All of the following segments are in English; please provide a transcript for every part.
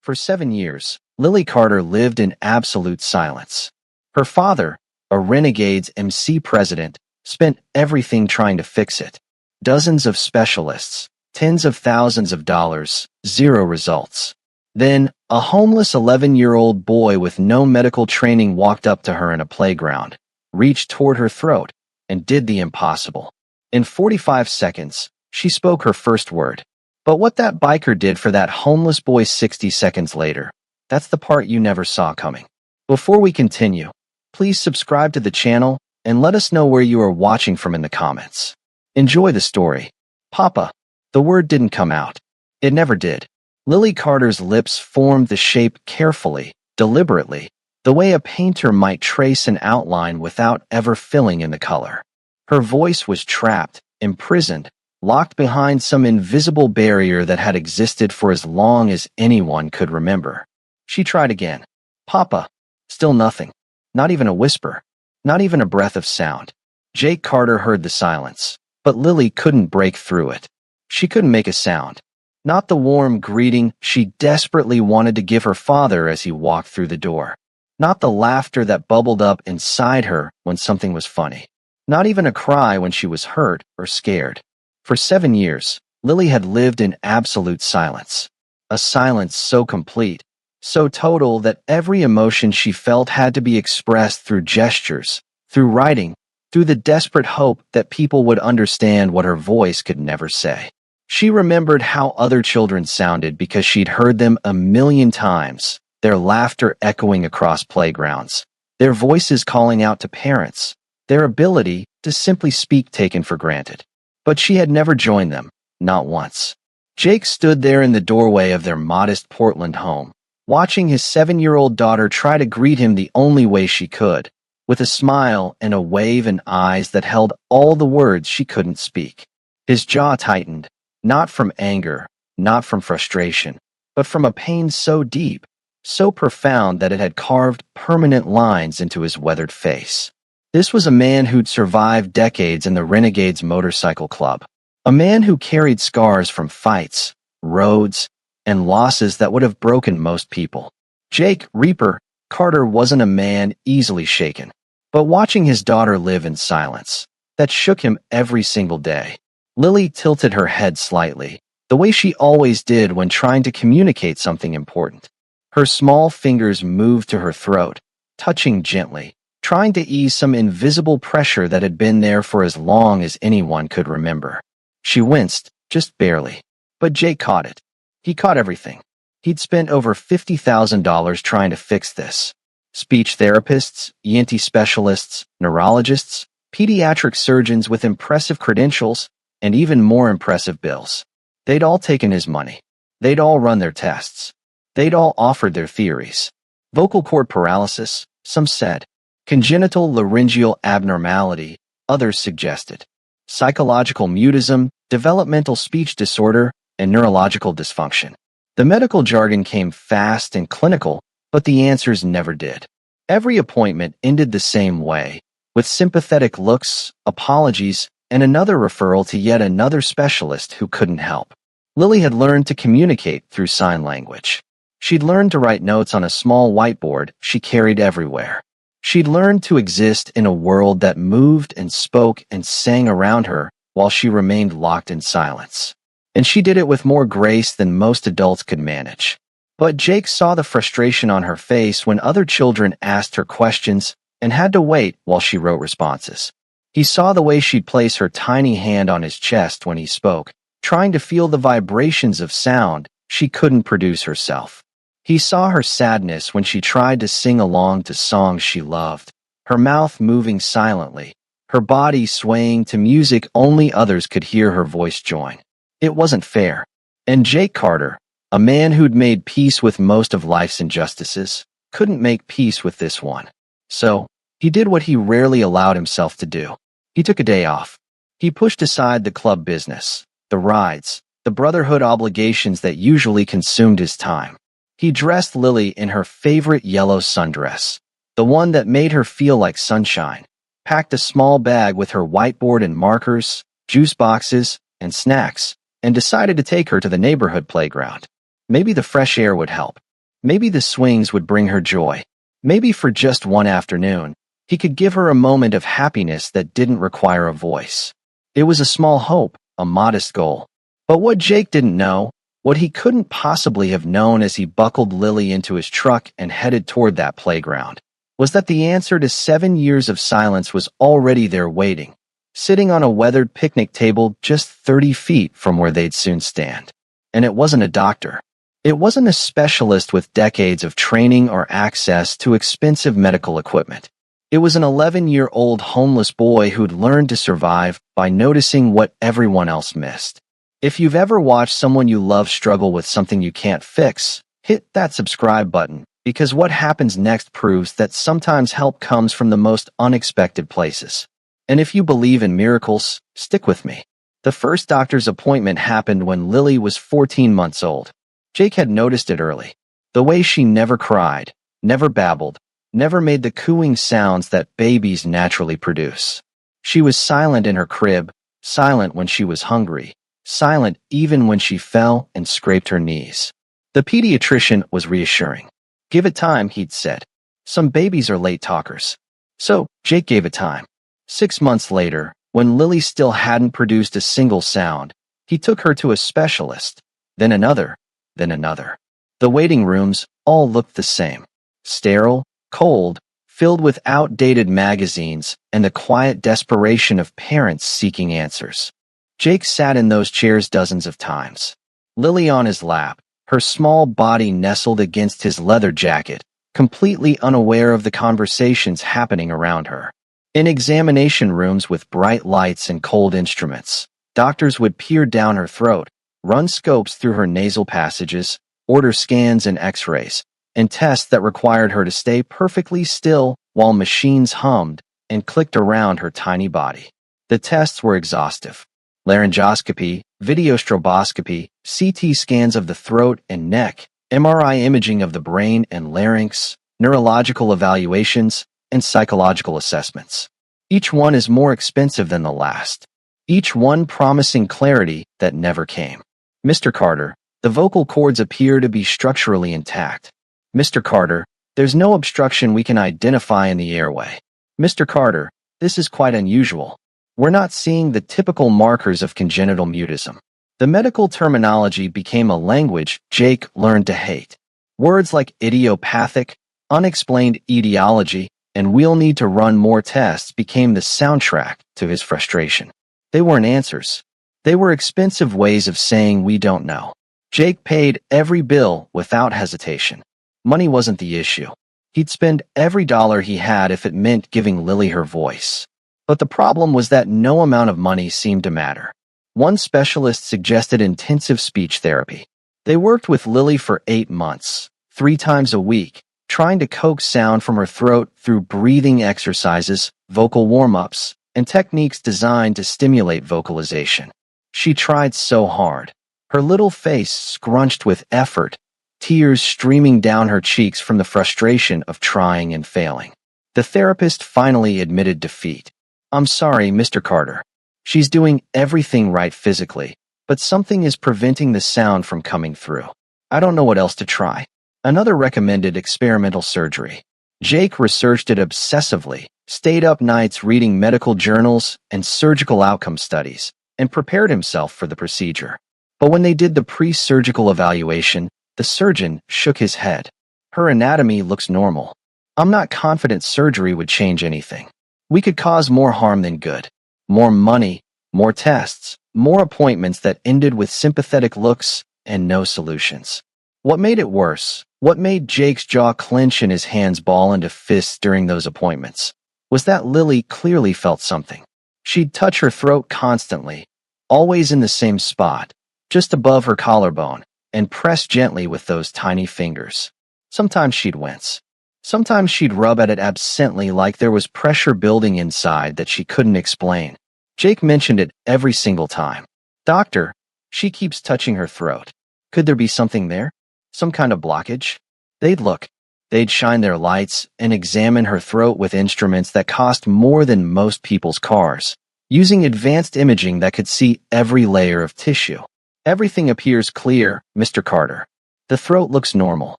For 7 years, Lily Carter lived in absolute silence. Her father, a Renegades MC president, spent everything trying to fix it. Dozens of specialists, tens of thousands of dollars, zero results. Then, a homeless 11-year-old boy with no medical training walked up to her in a playground, reached toward her throat, and did the impossible. In 45 seconds, she spoke her first word. But what that biker did for that homeless boy 60 seconds later, that's the part you never saw coming. Before we continue, please subscribe to the channel and let us know where you are watching from in the comments. Enjoy the story. Papa. The word didn't come out. It never did. Lily Carter's lips formed the shape carefully, deliberately, the way a painter might trace an outline without ever filling in the color. Her voice was trapped, imprisoned, locked behind some invisible barrier that had existed for as long as anyone could remember. She tried again. Papa. Still nothing. Not even a whisper. Not even a breath of sound. Jake Carter heard the silence, but Lily couldn't break through it. She couldn't make a sound. Not the warm greeting she desperately wanted to give her father as he walked through the door. Not the laughter that bubbled up inside her when something was funny. Not even a cry when she was hurt or scared. For 7 years, Lily had lived in absolute silence. A silence so complete, so total that every emotion she felt had to be expressed through gestures, through writing, through the desperate hope that people would understand what her voice could never say. She remembered how other children sounded because she'd heard them a million times, their laughter echoing across playgrounds, their voices calling out to parents, their ability to simply speak taken for granted. But she had never joined them, not once. Jake stood there in the doorway of their modest Portland home, watching his 7-year-old daughter try to greet him the only way she could, with a smile and a wave and eyes that held all the words she couldn't speak. His jaw tightened, not from anger, not from frustration, but from a pain so deep, so profound that it had carved permanent lines into his weathered face. This was a man who'd survived decades in the Renegades Motorcycle Club, a man who carried scars from fights, roads, and losses that would have broken most people. Jake Reaper Carter wasn't a man easily shaken, but watching his daughter live in silence, that shook him every single day. Lily tilted her head slightly, the way she always did when trying to communicate something important. Her small fingers moved to her throat, touching gently, trying to ease some invisible pressure that had been there for as long as anyone could remember. She winced, just barely. But Jake caught it. He caught everything. He'd spent over $50,000 trying to fix this. Speech therapists, ENT specialists, neurologists, pediatric surgeons with impressive credentials, and even more impressive bills. They'd all taken his money. They'd all run their tests. They'd all offered their theories. Vocal cord paralysis, some said. Congenital laryngeal abnormality, others suggested. Psychological mutism, developmental speech disorder, and neurological dysfunction. The medical jargon came fast and clinical, but the answers never did. Every appointment ended the same way, with sympathetic looks, apologies, and another referral to yet another specialist who couldn't help. Lily had learned to communicate through sign language. She'd learned to write notes on a small whiteboard she carried everywhere. She'd learned to exist in a world that moved and spoke and sang around her while she remained locked in silence. And she did it with more grace than most adults could manage. But Jake saw the frustration on her face when other children asked her questions and had to wait while she wrote responses. He saw the way she'd place her tiny hand on his chest when he spoke, trying to feel the vibrations of sound she couldn't produce herself. He saw her sadness when she tried to sing along to songs she loved, her mouth moving silently, her body swaying to music only others could hear her voice join. It wasn't fair. And Jake Carter, a man who'd made peace with most of life's injustices, couldn't make peace with this one. So, he did what he rarely allowed himself to do. He took a day off. He pushed aside the club business, the rides, the brotherhood obligations that usually consumed his time. He dressed Lily in her favorite yellow sundress, the one that made her feel like sunshine, packed a small bag with her whiteboard and markers, juice boxes, and snacks, and decided to take her to the neighborhood playground. Maybe the fresh air would help. Maybe the swings would bring her joy. Maybe for just one afternoon, he could give her a moment of happiness that didn't require a voice. It was a small hope, a modest goal. But what Jake didn't know, what he couldn't possibly have known as he buckled Lily into his truck and headed toward that playground, was that the answer to 7 years of silence was already there waiting, sitting on a weathered picnic table just 30 feet from where they'd soon stand. And it wasn't a doctor. It wasn't a specialist with decades of training or access to expensive medical equipment. It was an 11-year-old homeless boy who'd learned to survive by noticing what everyone else missed. If you've ever watched someone you love struggle with something you can't fix, hit that subscribe button, because what happens next proves that sometimes help comes from the most unexpected places. And if you believe in miracles, stick with me. The first doctor's appointment happened when Lily was 14 months old. Jake had noticed it early. The way she never cried, never babbled, never made the cooing sounds that babies naturally produce. She was silent in her crib, silent when she was hungry, silent even when she fell and scraped her knees. The pediatrician was reassuring. Give it time, he'd said. Some babies are late talkers. So, Jake gave it time. 6 months later, when Lily still hadn't produced a single sound, he took her to a specialist, then another, then another. The waiting rooms all looked the same. Sterile, cold, filled with outdated magazines and the quiet desperation of parents seeking answers. Jake sat in those chairs dozens of times. Lily on his lap, her small body nestled against his leather jacket, completely unaware of the conversations happening around her. In examination rooms with bright lights and cold instruments, doctors would peer down her throat, run scopes through her nasal passages, order scans and x-rays, and tests that required her to stay perfectly still while machines hummed and clicked around her tiny body. The tests were exhaustive. Laryngoscopy, videostroboscopy, CT scans of the throat and neck, MRI imaging of the brain and larynx, neurological evaluations, and psychological assessments. Each one is more expensive than the last. Each one promising clarity that never came. Mr. Carter, the vocal cords appear to be structurally intact. Mr. Carter, there's no obstruction we can identify in the airway. Mr. Carter, this is quite unusual. We're not seeing the typical markers of congenital mutism. The medical terminology became a language Jake learned to hate. Words like idiopathic, unexplained etiology, and we'll need to run more tests became the soundtrack to his frustration. They weren't answers. They were expensive ways of saying we don't know. Jake paid every bill without hesitation. Money wasn't the issue. He'd spend every dollar he had if it meant giving Lily her voice. But the problem was that no amount of money seemed to matter. One specialist suggested intensive speech therapy. They worked with Lily for 8 months, 3 times a week, trying to coax sound from her throat through breathing exercises, vocal warm-ups, and techniques designed to stimulate vocalization. She tried so hard. Her little face scrunched with effort, tears streaming down her cheeks from the frustration of trying and failing. The therapist finally admitted defeat. I'm sorry, Mr. Carter. She's doing everything right physically, but something is preventing the sound from coming through. I don't know what else to try. Another recommended experimental surgery. Jake researched it obsessively, stayed up nights reading medical journals and surgical outcome studies, and prepared himself for the procedure. But when they did the pre-surgical evaluation, the surgeon shook his head. Her anatomy looks normal. I'm not confident surgery would change anything. We could cause more harm than good. More money, more tests, more appointments that ended with sympathetic looks and no solutions. What made it worse, what made Jake's jaw clench and his hands ball into fists during those appointments, was that Lily clearly felt something. She'd touch her throat constantly, always in the same spot, just above her collarbone, and press gently with those tiny fingers. Sometimes she'd wince. Sometimes she'd rub at it absently like there was pressure building inside that she couldn't explain. Jake mentioned it every single time. Doctor, she keeps touching her throat. Could there be something there? Some kind of blockage? They'd look. They'd shine their lights and examine her throat with instruments that cost more than most people's cars, using advanced imaging that could see every layer of tissue. Everything appears clear, Mr. Carter. The throat looks normal.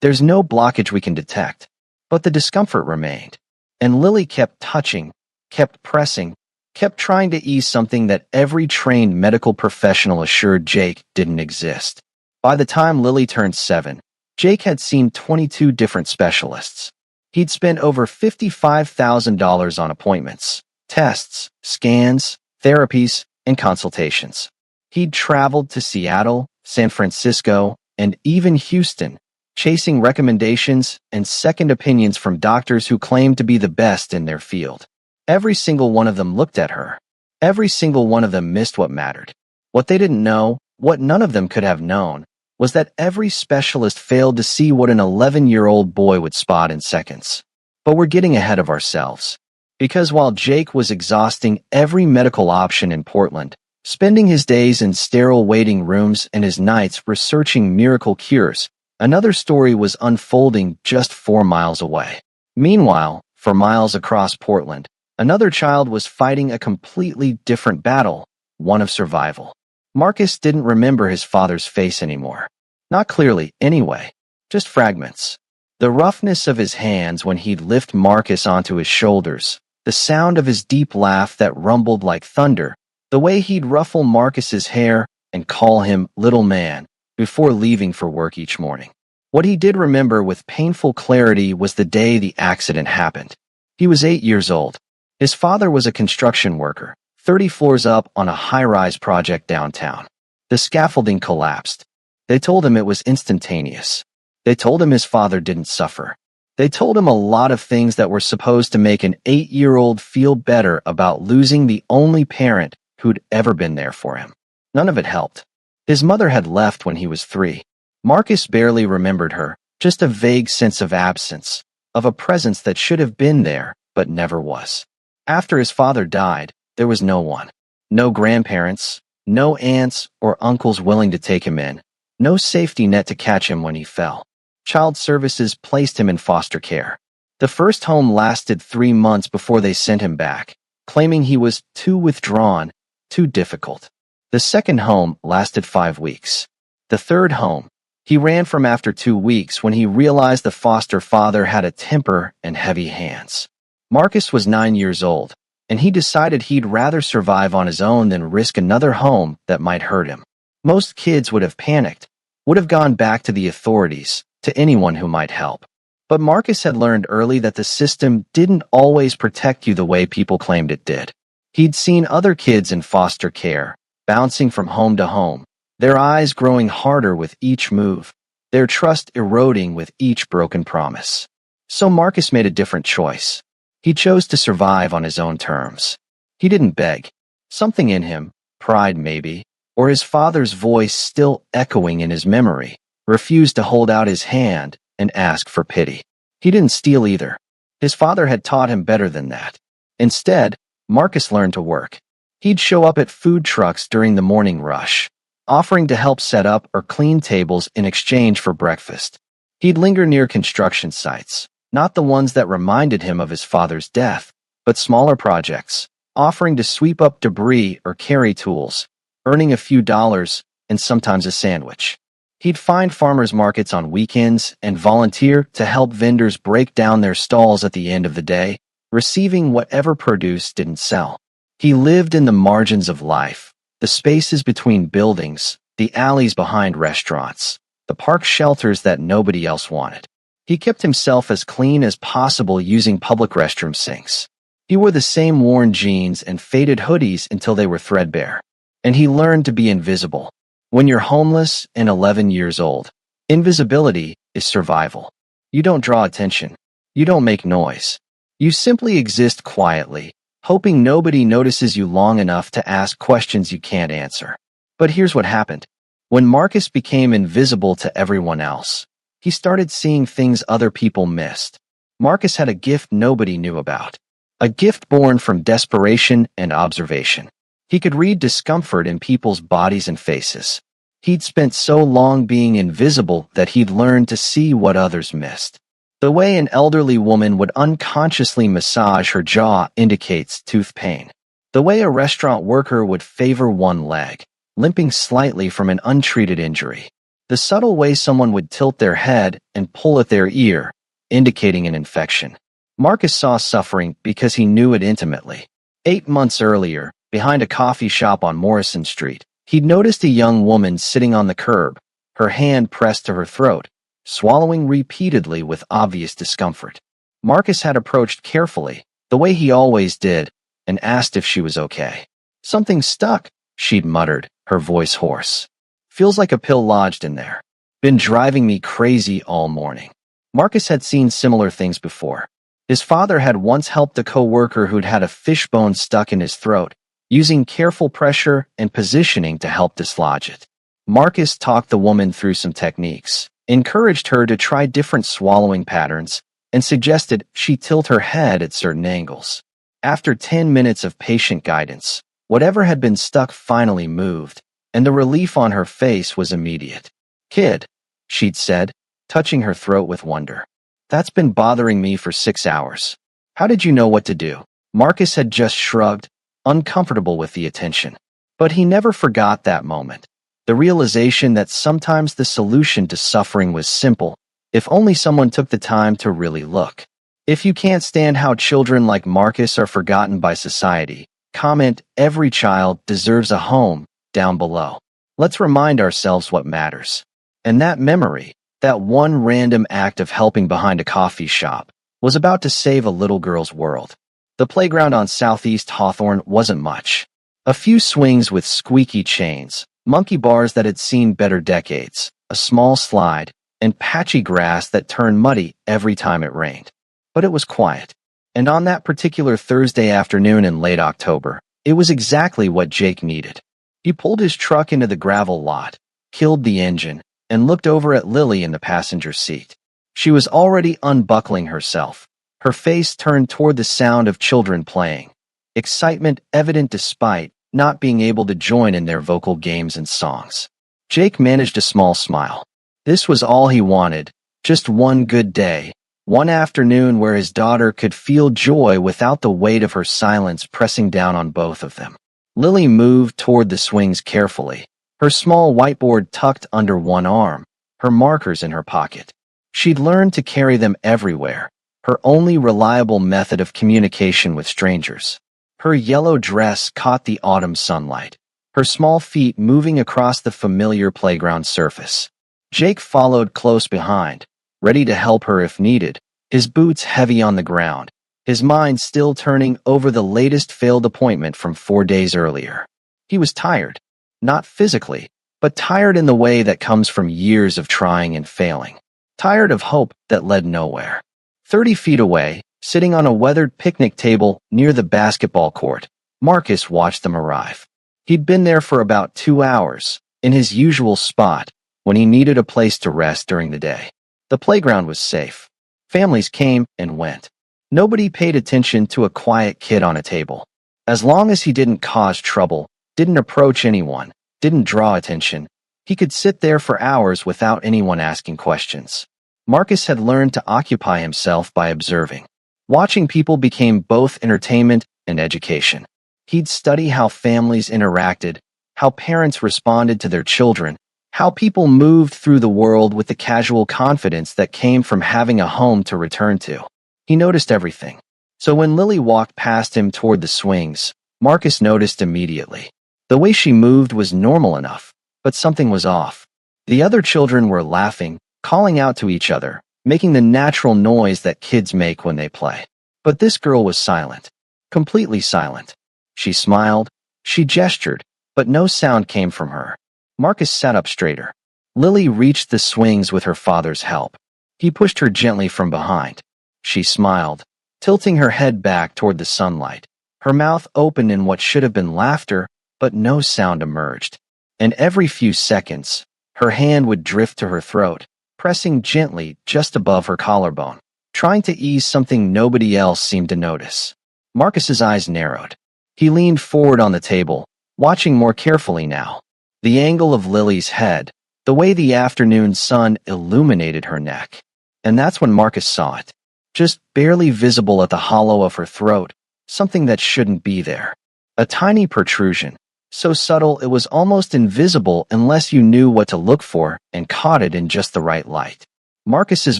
There's no blockage we can detect. But the discomfort remained. And Lily kept touching, kept pressing, kept trying to ease something that every trained medical professional assured Jake didn't exist. By the time Lily turned 7, Jake had seen 22 different specialists. He'd spent over $55,000 on appointments, tests, scans, therapies, and consultations. He'd traveled to Seattle, San Francisco, and even Houston, chasing recommendations and second opinions from doctors who claimed to be the best in their field. Every single one of them looked at her. Every single one of them missed what mattered. What they didn't know, what none of them could have known, was that every specialist failed to see what an 11-year-old boy would spot in seconds. But we're getting ahead of ourselves. Because while Jake was exhausting every medical option in Portland, spending his days in sterile waiting rooms and his nights researching miracle cures, another story was unfolding just 4 miles away. Meanwhile, for miles across Portland, another child was fighting a completely different battle, one of survival. Marcus didn't remember his father's face anymore. Not clearly, anyway. Just fragments. The roughness of his hands when he'd lift Marcus onto his shoulders, the sound of his deep laugh that rumbled like thunder, the way he'd ruffle Marcus's hair and call him little man before leaving for work each morning. What he did remember with painful clarity was the day the accident happened. He was 8 years old. His father was a construction worker, 30 floors up on a high-rise project downtown. The scaffolding collapsed. They told him it was instantaneous. They told him his father didn't suffer. They told him a lot of things that were supposed to make an 8-year-old feel better about losing the only parent who'd ever been there for him. None of it helped. His mother had left when he was 3. Marcus barely remembered her, just a vague sense of absence, of a presence that should have been there, but never was. After his father died, there was no one. No grandparents, no aunts or uncles willing to take him in, no safety net to catch him when he fell. Child services placed him in foster care. The first home lasted 3 months before they sent him back, claiming he was too withdrawn, too difficult. The second home lasted 5 weeks. The third home, he ran from after 2 weeks when he realized the foster father had a temper and heavy hands. Marcus was 9 years old, and he decided he'd rather survive on his own than risk another home that might hurt him. Most kids would have panicked, would have gone back to the authorities, to anyone who might help. But Marcus had learned early that the system didn't always protect you the way people claimed it did. He'd seen other kids in foster care, bouncing from home to home, their eyes growing harder with each move, their trust eroding with each broken promise. So Marcus made a different choice. He chose to survive on his own terms. He didn't beg. Something in him, pride maybe, or his father's voice still echoing in his memory, refused to hold out his hand and ask for pity. He didn't steal either. His father had taught him better than that. Instead, Marcus learned to work. He'd show up at food trucks during the morning rush, offering to help set up or clean tables in exchange for breakfast. He'd linger near construction sites, not the ones that reminded him of his father's death, but smaller projects, offering to sweep up debris or carry tools, earning a few dollars and sometimes a sandwich. He'd find farmers markets on weekends and volunteer to help vendors break down their stalls at the end of the day, receiving whatever produce didn't sell. He lived in the margins of life, the spaces between buildings, the alleys behind restaurants, the park shelters that nobody else wanted. He kept himself as clean as possible using public restroom sinks. He wore the same worn jeans and faded hoodies until they were threadbare. And he learned to be invisible. When you're homeless and 11 years old, invisibility is survival. You don't draw attention. You don't make noise. You simply exist quietly, hoping nobody notices you long enough to ask questions you can't answer. But here's what happened. When Marcus became invisible to everyone else, he started seeing things other people missed. Marcus had a gift nobody knew about. A gift born from desperation and observation. He could read discomfort in people's bodies and faces. He'd spent so long being invisible that he'd learned to see what others missed. The way an elderly woman would unconsciously massage her jaw indicates tooth pain. The way a restaurant worker would favor one leg, limping slightly from an untreated injury. the subtle way someone would tilt their head and pull at their ear, indicating an infection. Marcus saw suffering because he knew it intimately. 8 months earlier, behind a coffee shop on Morrison Street, he'd noticed a young woman sitting on the curb, her hand pressed to her throat, swallowing repeatedly with obvious discomfort. Marcus had approached carefully, the way he always did, and asked if she was okay. "Something stuck," she'd muttered, her voice hoarse. "Feels like a pill lodged in there. Been driving me crazy all morning." Marcus had seen similar things before. His father had once helped a co-worker who'd had a fishbone stuck in his throat, using careful pressure and positioning to help dislodge it. Marcus talked the woman through some techniques, encouraged her to try different swallowing patterns, and suggested she tilt her head at certain angles. After 10 minutes of patient guidance, whatever had been stuck finally moved, and the relief on her face was immediate. "Kid," she'd said, touching her throat with wonder. "That's been bothering me for 6 hours. How did you know what to do?" Marcus had just shrugged, uncomfortable with the attention. But he never forgot that moment. The realization that sometimes the solution to suffering was simple, if only someone took the time to really look. If you can't stand how children like Marcus are forgotten by society, comment "Every child deserves a home" down below. Let's remind ourselves what matters. And that memory, that one random act of helping behind a coffee shop, was about to save a little girl's world. The playground on Southeast Hawthorne wasn't much. A few swings with squeaky chains, monkey bars that had seen better decades, a small slide, and patchy grass that turned muddy every time it rained. But it was quiet. And on that particular Thursday afternoon in late October, it was exactly what Jake needed. He pulled his truck into the gravel lot, killed the engine, and looked over at Lily in the passenger seat. She was already unbuckling herself, her face turned toward the sound of children playing, excitement evident despite not being able to join in their vocal games and songs. Jake managed a small smile. This was all he wanted, just one good day, one afternoon where his daughter could feel joy without the weight of her silence pressing down on both of them. Lily moved toward the swings carefully, her small whiteboard tucked under one arm, her markers in her pocket. She'd learned to carry them everywhere, her only reliable method of communication with strangers. Her yellow dress caught the autumn sunlight, her small feet moving across the familiar playground surface. Jake followed close behind, ready to help her if needed, his boots heavy on the ground, his mind still turning over the latest failed appointment from 4 days earlier. He was tired, not physically, but tired in the way that comes from years of trying and failing. Tired of hope that led nowhere. 30 feet away, sitting on a weathered picnic table near the basketball court, Marcus watched them arrive. He'd been there for about 2 hours, in his usual spot, when he needed a place to rest during the day. The playground was safe. Families came and went. Nobody paid attention to a quiet kid on a table. As long as he didn't cause trouble, didn't approach anyone, didn't draw attention, he could sit there for hours without anyone asking questions. Marcus had learned to occupy himself by observing. Watching people became both entertainment and education. He'd study how families interacted, how parents responded to their children, how people moved through the world with the casual confidence that came from having a home to return to. He noticed everything. So when Lily walked past him toward the swings, Marcus noticed immediately. The way she moved was normal enough, but something was off. The other children were laughing, calling out to each other, making the natural noise that kids make when they play. But this girl was silent. Completely silent. She smiled, she gestured, but no sound came from her. Marcus sat up straighter. Lily reached the swings with her father's help. He pushed her gently from behind. She smiled, tilting her head back toward the sunlight. Her mouth opened in what should have been laughter, but no sound emerged. And every few seconds, her hand would drift to her throat, pressing gently just above her collarbone, trying to ease something nobody else seemed to notice. Marcus's eyes narrowed. He leaned forward on the table, watching more carefully now. The angle of Lily's head, the way the afternoon sun illuminated her neck. And that's when Marcus saw it. Just barely visible at the hollow of her throat, something that shouldn't be there. A tiny protrusion, So subtle it was almost invisible unless you knew what to look for and caught it in just the right light. Marcus's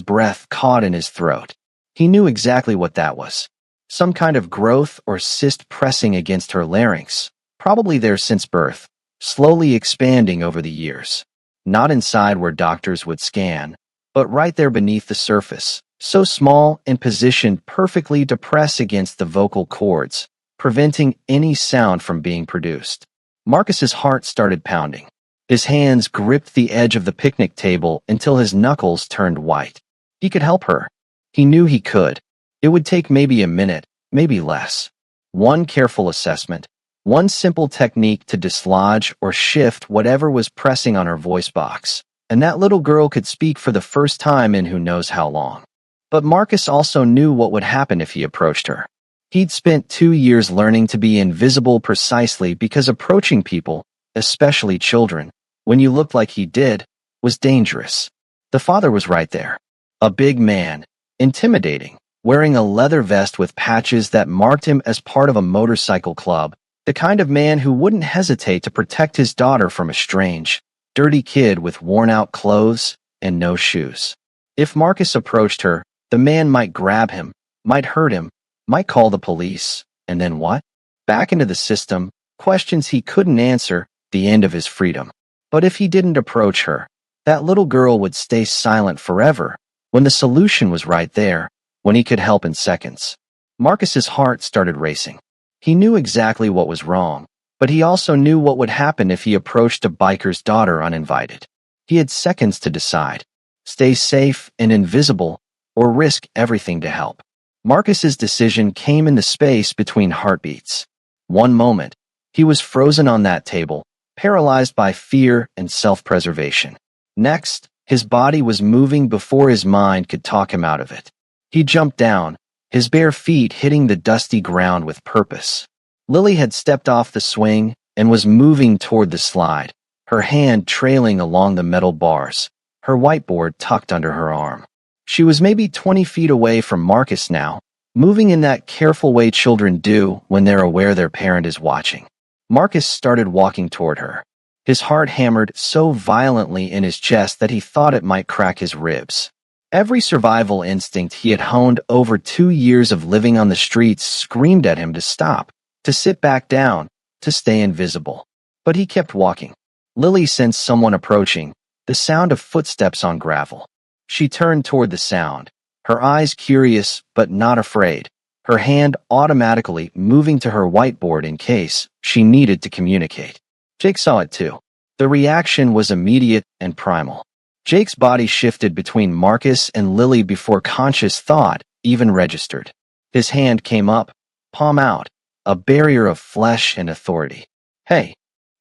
breath caught in his throat. He knew exactly what that was. Some kind of growth or cyst pressing against her larynx, probably there since birth, slowly expanding over the years. Not inside where doctors would scan, but right there beneath the surface, so small and positioned perfectly to press against the vocal cords, preventing any sound from being produced. Marcus's heart started pounding. His hands gripped the edge of the picnic table until his knuckles turned white. He could help her. He knew he could. It would take maybe a minute, maybe less. One careful assessment, one simple technique to dislodge or shift whatever was pressing on her voice box, and that little girl could speak for the first time in who knows how long. But Marcus also knew what would happen if he approached her. He'd spent 2 years learning to be invisible precisely because approaching people, especially children, when you looked like he did, was dangerous. The father was right there. A big man, intimidating, wearing a leather vest with patches that marked him as part of a motorcycle club, the kind of man who wouldn't hesitate to protect his daughter from a strange, dirty kid with worn-out clothes and no shoes. If Marcus approached her, the man might grab him, might hurt him, might call the police, and then what? Back into the system, questions he couldn't answer, the end of his freedom. But if he didn't approach her, that little girl would stay silent forever, when the solution was right there, when he could help in seconds. Marcus's heart started racing. He knew exactly what was wrong, but he also knew what would happen if he approached a biker's daughter uninvited. He had seconds to decide. Stay safe and invisible, or risk everything to help. Marcus's decision came in the space between heartbeats. One moment, he was frozen on that table, paralyzed by fear and self-preservation. Next, his body was moving before his mind could talk him out of it. He jumped down, his bare feet hitting the dusty ground with purpose. Lily had stepped off the swing and was moving toward the slide, her hand trailing along the metal bars, her whiteboard tucked under her arm. She was maybe 20 feet away from Marcus now, moving in that careful way children do when they're aware their parent is watching. Marcus started walking toward her. His heart hammered so violently in his chest that he thought it might crack his ribs. Every survival instinct he had honed over 2 years of living on the streets screamed at him to stop, to sit back down, to stay invisible. But he kept walking. Lily sensed someone approaching, the sound of footsteps on gravel. She turned toward the sound, her eyes curious but not afraid, her hand automatically moving to her whiteboard in case she needed to communicate. Jake saw it too. The reaction was immediate and primal. Jake's body shifted between Marcus and Lily before conscious thought even registered. His hand came up, palm out, a barrier of flesh and authority. "Hey."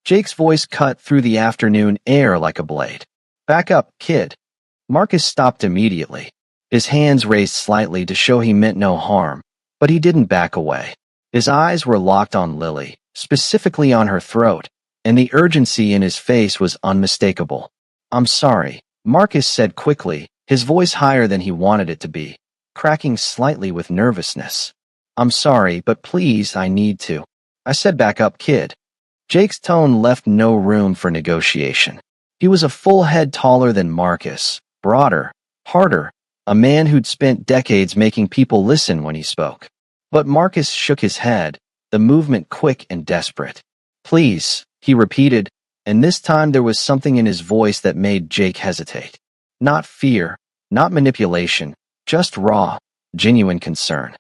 Jake's voice cut through the afternoon air like a blade. "Back up, kid." Marcus stopped immediately. His hands raised slightly to show he meant no harm, but he didn't back away. His eyes were locked on Lily, specifically on her throat, and the urgency in his face was unmistakable. "I'm sorry," Marcus said quickly, his voice higher than he wanted it to be, cracking slightly with nervousness. "I'm sorry, but please, I need to." "I said back up, kid." Jake's tone left no room for negotiation. He was a full head taller than Marcus, broader, harder, a man who'd spent decades making people listen when he spoke. But Marcus shook his head, the movement quick and desperate. "Please," he repeated, and this time there was something in his voice that made Jake hesitate. Not fear, not manipulation, just raw, genuine concern.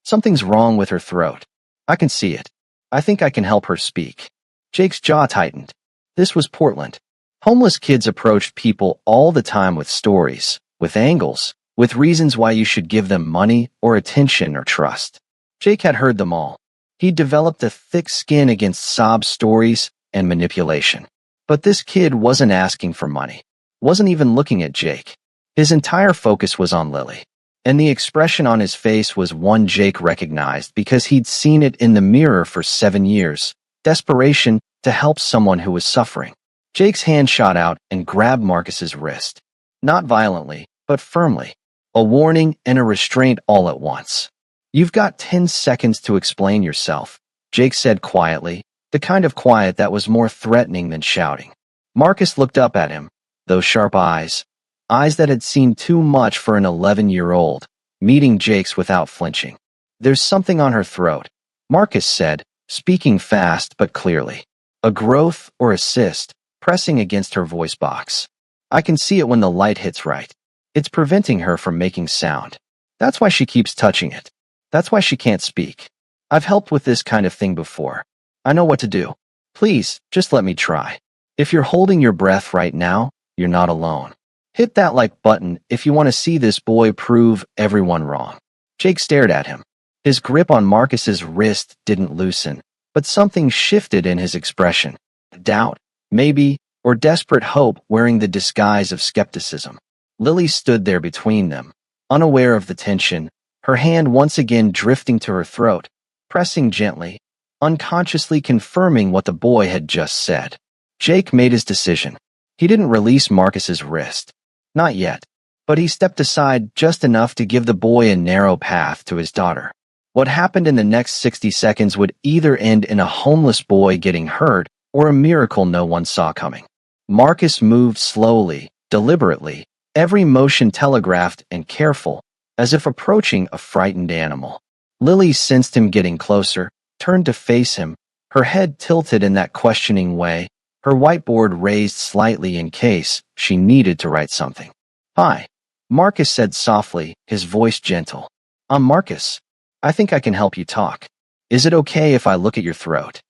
"Something's wrong with her throat. I can see it. I think I can help her speak." Jake's jaw tightened. This was Portland. Homeless kids approached people all the time with stories, with angles, with reasons why you should give them money or attention or trust. Jake had heard them all. He'd developed a thick skin against sob stories and manipulation. But this kid wasn't asking for money, wasn't even looking at Jake. His entire focus was on Lily. And the expression on his face was one Jake recognized because he'd seen it in the mirror for 7 years, desperation to help someone who was suffering. Jake's hand shot out and grabbed Marcus's wrist. Not violently, but firmly. A warning and a restraint all at once. "You've got 10 seconds to explain yourself," Jake said quietly, the kind of quiet that was more threatening than shouting. Marcus looked up at him, those sharp eyes, eyes that had seen too much for an 11-year-old, meeting Jake's without flinching. "There's something on her throat," Marcus said, speaking fast but clearly. "A growth or a cyst, pressing against her voice box. I can see it when the light hits right. It's preventing her from making sound. That's why she keeps touching it. That's why she can't speak. I've helped with this kind of thing before. I know what to do. Please, just let me try. If you're holding your breath right now, you're not alone. Hit that like button if you want to see this boy prove everyone wrong." Jake stared at him. His grip on Marcus's wrist didn't loosen, but something shifted in his expression. Doubt, maybe, or desperate hope wearing the disguise of skepticism. Lily stood there between them, unaware of the tension, her hand once again drifting to her throat, pressing gently, unconsciously confirming what the boy had just said. Jake made his decision. He didn't release Marcus's wrist. Not yet, but he stepped aside just enough to give the boy a narrow path to his daughter. What happened in the next 60 seconds would either end in a homeless boy getting hurt or a miracle no one saw coming. Marcus moved slowly, deliberately, every motion telegraphed and careful, as if approaching a frightened animal. Lily sensed him getting closer, turned to face him, her head tilted in that questioning way, her whiteboard raised slightly in case she needed to write something. "Hi," Marcus said softly, his voice gentle. "I'm Marcus. I think I can help you talk. Is it okay if I look at your throat?"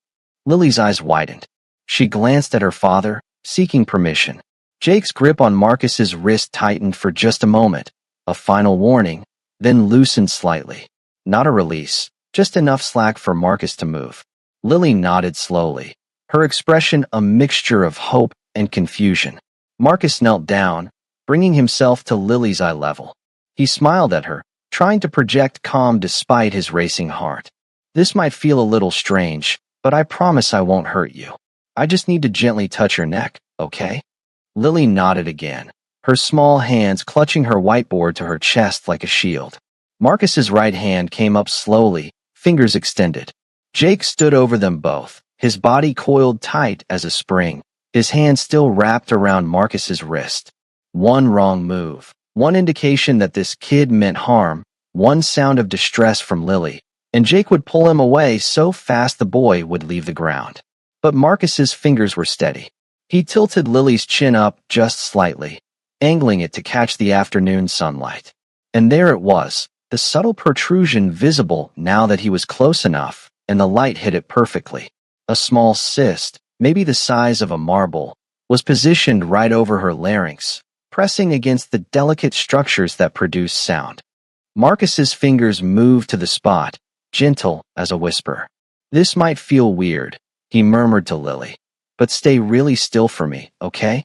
Lily's eyes widened. She glanced at her father, seeking permission. Jake's grip on Marcus's wrist tightened for just a moment, a final warning, then loosened slightly. Not a release, just enough slack for Marcus to move. Lily nodded slowly, her expression a mixture of hope and confusion. Marcus knelt down, bringing himself to Lily's eye level. He smiled at her, trying to project calm despite his racing heart. "This might feel a little strange, but I promise I won't hurt you. I just need to gently touch your neck, okay?" Lily nodded again, her small hands clutching her whiteboard to her chest like a shield. Marcus's right hand came up slowly, fingers extended. Jake stood over them both, his body coiled tight as a spring, his hand still wrapped around Marcus's wrist. One wrong move, one indication that this kid meant harm, one sound of distress from Lily, and Jake would pull him away so fast the boy would leave the ground. But Marcus's fingers were steady. He tilted Lily's chin up just slightly, angling it to catch the afternoon sunlight. And there it was, the subtle protrusion visible now that he was close enough, and the light hit it perfectly. A small cyst, maybe the size of a marble, was positioned right over her larynx, pressing against the delicate structures that produce sound. Marcus's fingers moved to the spot, gentle as a whisper. "This might feel weird," he murmured to Lily, "but stay really still for me, okay?"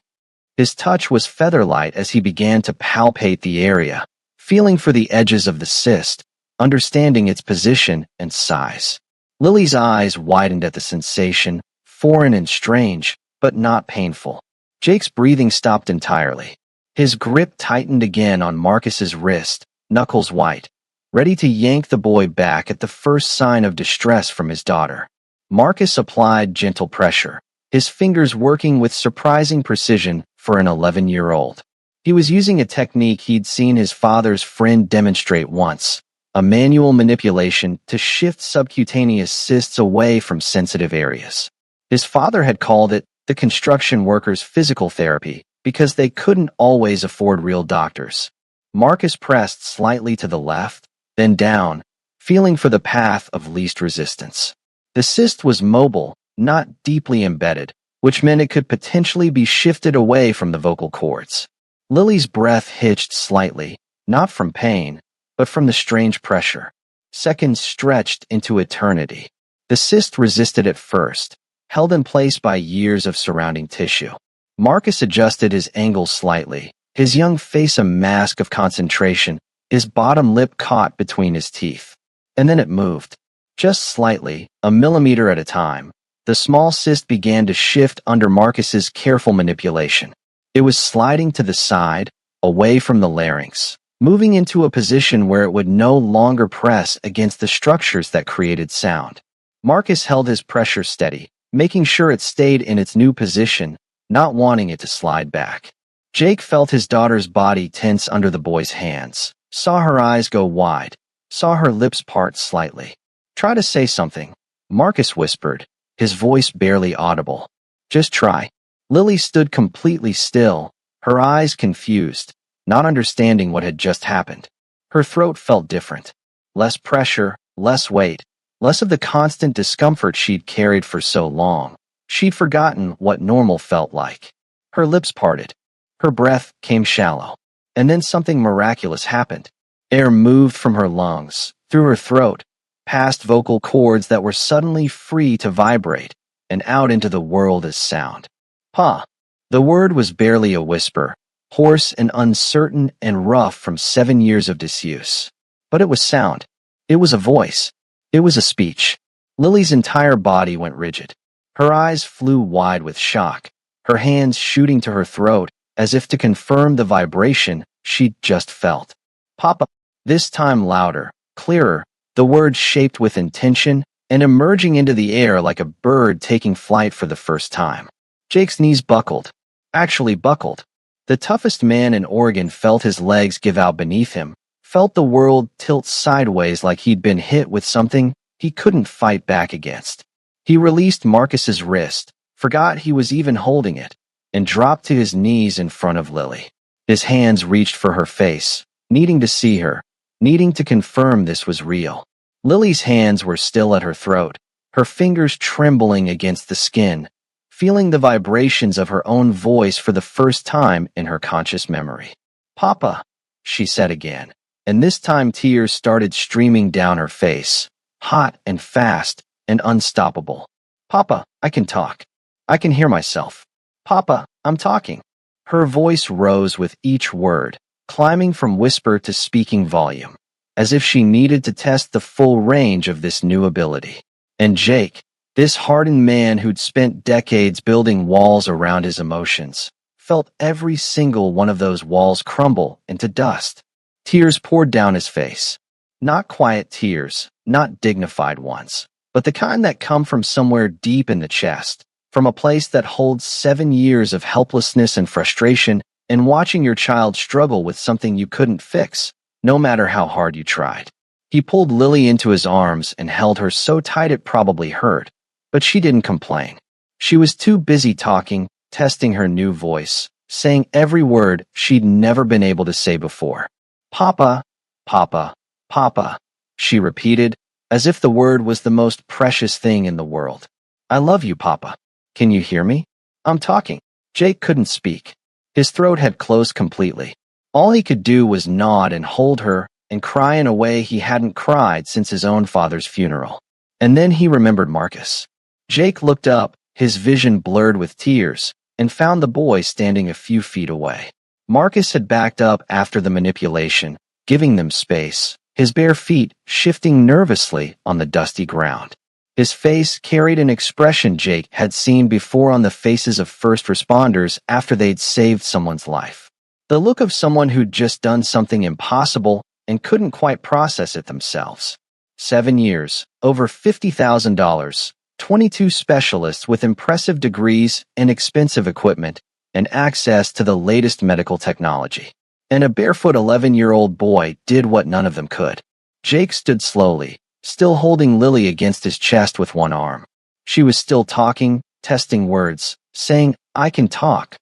His touch was feather-light as he began to palpate the area, feeling for the edges of the cyst, understanding its position and size. Lily's eyes widened at the sensation, foreign and strange, but not painful. Jake's breathing stopped entirely. His grip tightened again on Marcus's wrist, knuckles white, ready to yank the boy back at the first sign of distress from his daughter. Marcus applied gentle pressure, his fingers working with surprising precision for an 11-year-old. He was using a technique he'd seen his father's friend demonstrate once, a manual manipulation to shift subcutaneous cysts away from sensitive areas. His father had called it the construction workers' physical therapy because they couldn't always afford real doctors. Marcus pressed slightly to the left, then down, feeling for the path of least resistance. The cyst was mobile, not deeply embedded, which meant it could potentially be shifted away from the vocal cords. Lily's breath hitched slightly, not from pain, but from the strange pressure. Seconds stretched into eternity. The cyst resisted at first, held in place by years of surrounding tissue. Marcus adjusted his angle slightly, his young face a mask of concentration, his bottom lip caught between his teeth. And then it moved. Just slightly, a millimeter at a time. The small cyst began to shift under Marcus's careful manipulation. It was sliding to the side, away from the larynx, moving into a position where it would no longer press against the structures that created sound. Marcus held his pressure steady, making sure it stayed in its new position, not wanting it to slide back. Jake felt his daughter's body tense under the boy's hands, saw her eyes go wide, saw her lips part slightly. "Try to say something," Marcus whispered, his voice barely audible. "Just try." Lily stood completely still, her eyes confused, not understanding what had just happened. Her throat felt different. Less pressure, less weight, less of the constant discomfort she'd carried for so long. She'd forgotten what normal felt like. Her lips parted. Her breath came shallow. And then something miraculous happened. Air moved from her lungs, through her throat, past vocal cords that were suddenly free to vibrate, and out into the world as sound. "Pa." The word was barely a whisper, hoarse and uncertain and rough from 7 years of disuse. But it was sound. It was a voice. It was a speech. Lily's entire body went rigid. Her eyes flew wide with shock, her hands shooting to her throat as if to confirm the vibration she'd just felt. "Papa." This time louder, clearer, the word shaped with intention and emerging into the air like a bird taking flight for the first time. Jake's knees buckled. Actually buckled. The toughest man in Oregon felt his legs give out beneath him, felt the world tilt sideways like he'd been hit with something he couldn't fight back against. He released Marcus's wrist, forgot he was even holding it, and dropped to his knees in front of Lily. His hands reached for her face, needing to see her, needing to confirm this was real. Lily's hands were still at her throat, her fingers trembling against the skin, feeling the vibrations of her own voice for the first time in her conscious memory. "Papa," she said again, and this time tears started streaming down her face, hot and fast and unstoppable. "Papa, I can talk. I can hear myself. Papa, I'm talking." Her voice rose with each word, climbing from whisper to speaking volume, as if she needed to test the full range of this new ability. And Jake, this hardened man who'd spent decades building walls around his emotions, felt every single one of those walls crumble into dust. Tears poured down his face. Not quiet tears, not dignified ones, but the kind that come from somewhere deep in the chest, from a place that holds 7 years of helplessness and frustration and watching your child struggle with something you couldn't fix, no matter how hard you tried. He pulled Lily into his arms and held her so tight it probably hurt, but she didn't complain. She was too busy talking, testing her new voice, saying every word she'd never been able to say before. "Papa, Papa, Papa," she repeated, as if the word was the most precious thing in the world. "I love you, Papa. Can you hear me? I'm talking." Jake couldn't speak. His throat had closed completely. All he could do was nod and hold her and cry in a way he hadn't cried since his own father's funeral. And then he remembered Marcus. Jake looked up, his vision blurred with tears, and found the boy standing a few feet away. Marcus had backed up after the manipulation, giving them space, his bare feet shifting nervously on the dusty ground. His face carried an expression Jake had seen before on the faces of first responders after they'd saved someone's life. The look of someone who'd just done something impossible and couldn't quite process it themselves. 7 years, over $50,000, 22 specialists with impressive degrees and expensive equipment, and access to the latest medical technology. And a barefoot 11-year-old boy did what none of them could. Jake stood slowly, still holding Lily against his chest with one arm. She was still talking, testing words, saying, I can talk,